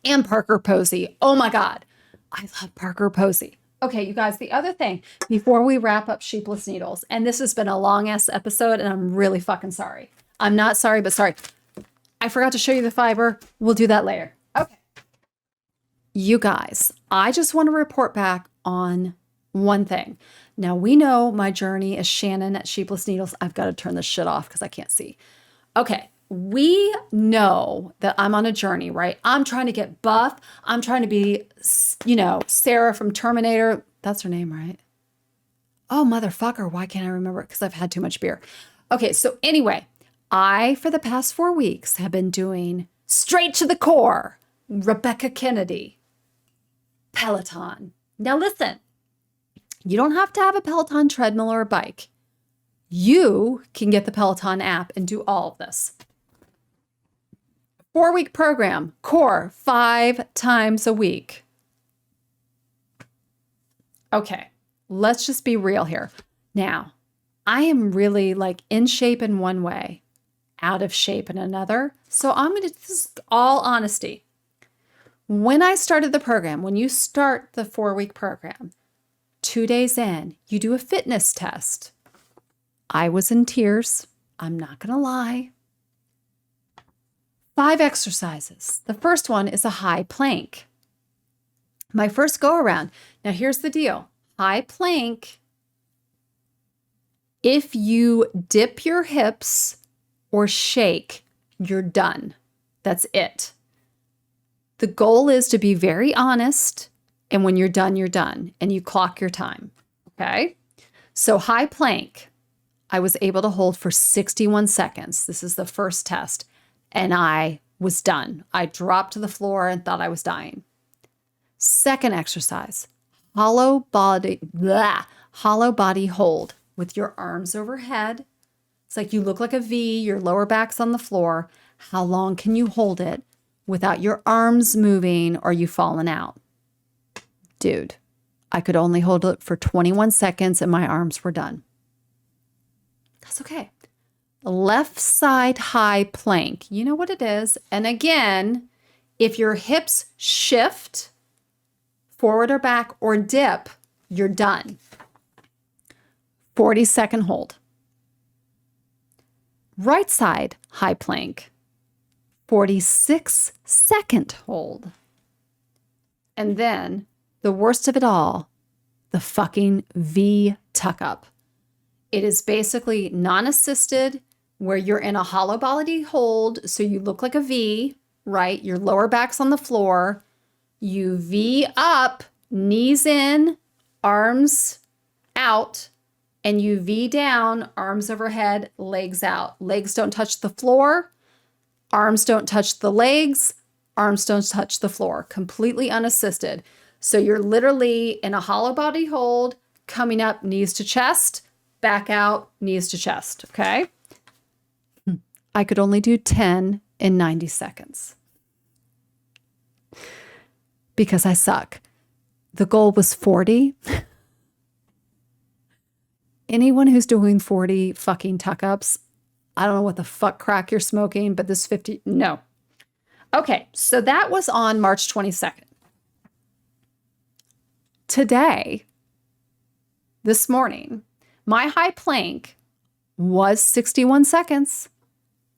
And Parker Posey. Oh my God. I love Parker Posey. Okay, you guys, the other thing, before we wrap up Sheepless Needles, and this has been a long-ass episode, and I'm really fucking sorry. I'm not sorry, but sorry. I forgot to show you the fiber. We'll do that later. Okay. You guys, I just want to report back on one thing. Now we know my journey as Shannon at Sheepless Needles. I've got to turn this shit off because I can't see. Okay. We know that I'm on a journey, right? I'm trying to get buff. I'm trying to be, Sarah from Terminator. That's her name, right? Oh, motherfucker. Why can't I remember it? Because I've had too much beer. Okay. So anyway, I, for the past 4 weeks, have been doing straight to the core, Rebecca Kennedy, Peloton. Now listen, you don't have to have a Peloton treadmill or a bike. You can get the Peloton app and do all of this. 4-week program, core, 5 times a week. Okay, let's just be real here. Now, I am really like in shape in one way, out of shape in another. So this is all honesty. When I started the program, when you start the 4-week program, 2 days in, you do a fitness test. I was in tears. I'm not going to lie. 5 exercises. The first one is a high plank. My first go around. Now here's the deal. High plank. If you dip your hips or shake, you're done. That's it. The goal is to be very honest. And when you're done, and you clock your time. Okay. So high plank, I was able to hold for 61 seconds. This is the first test. And I was done. I dropped to the floor and thought I was dying. Second exercise, hollow body hold with your arms overhead. It's like you look like a V, your lower back's on the floor. How long can you hold it without your arms moving or you falling out? Dude, I could only hold it for 21 seconds and my arms were done. That's okay. Left side high plank. You know what it is. And again, if your hips shift forward or back or dip, you're done. 40-second hold. Right side high plank. 46-second hold. And then the worst of it all, the fucking V tuck up. It is basically non-assisted, where you're in a hollow body hold. So you look like a V, right? Your lower back's on the floor. You V up, knees in, arms out, and you V down, arms overhead, legs out. Legs don't touch the floor. Arms don't touch the legs. Arms don't touch the floor. Completely unassisted. So you're literally in a hollow body hold, coming up knees to chest, back out, knees to chest, okay? I could only do 10 in 90 seconds because I suck. The goal was 40. Anyone who's doing 40 fucking tuck-ups, I don't know what the fuck crack you're smoking, but this 50, no. Okay, so that was on March 22nd. Today, this morning, my high plank was 61 seconds.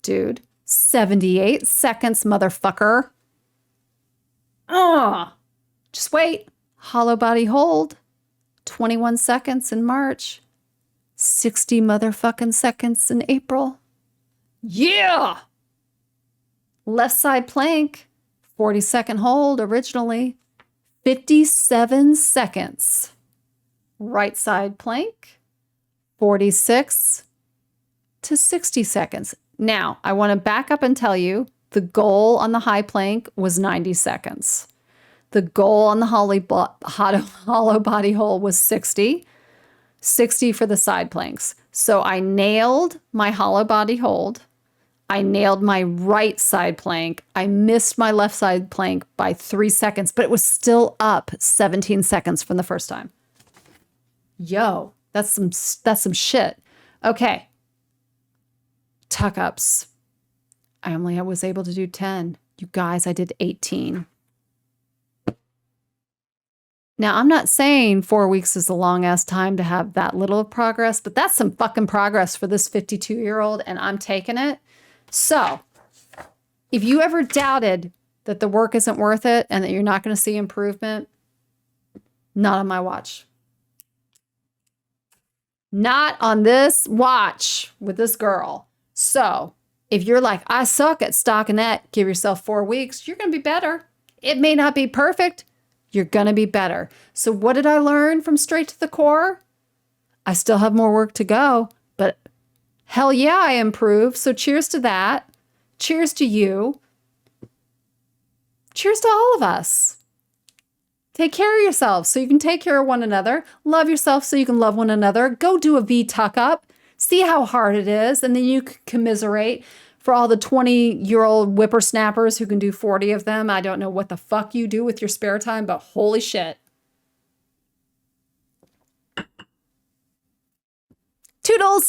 Dude, 78 seconds, motherfucker. Just wait. Hollow body hold. 21 seconds in March. 60 motherfucking seconds in April. Yeah! Left side plank. 40-second hold originally. 57 seconds. Right side plank. 46 to 60 seconds. Now, I want to back up and tell you the goal on the high plank was 90 seconds. The goal on the hollow body hold was 60. 60 for the side planks. So I nailed my hollow body hold. I nailed my right side plank. I missed my left side plank by 3 seconds, but it was still up 17 seconds from the first time. Yo, that's some shit. Okay. Tuck ups. I was able to do 10. You guys, I did 18. Now, I'm not saying 4 weeks is a long ass time to have that little of progress, but that's some fucking progress for this 52-year-old, and I'm taking it. So, if you ever doubted that the work isn't worth it and that you're not going to see improvement, not on my watch. Not on this watch with this girl. So if you're like, I suck at stockinette, give yourself 4 weeks, you're going to be better. It may not be perfect. You're going to be better. So what did I learn from Straight to the Core? I still have more work to go, but hell yeah, I improved. So cheers to that. Cheers to you. Cheers to all of us. Take care of yourself so you can take care of one another. Love yourself so you can love one another. Go do a V tuck up. See how hard it is. And then you can commiserate for all the 20-year-old whippersnappers who can do 40 of them. I don't know what the fuck you do with your spare time, but holy shit. Toodles!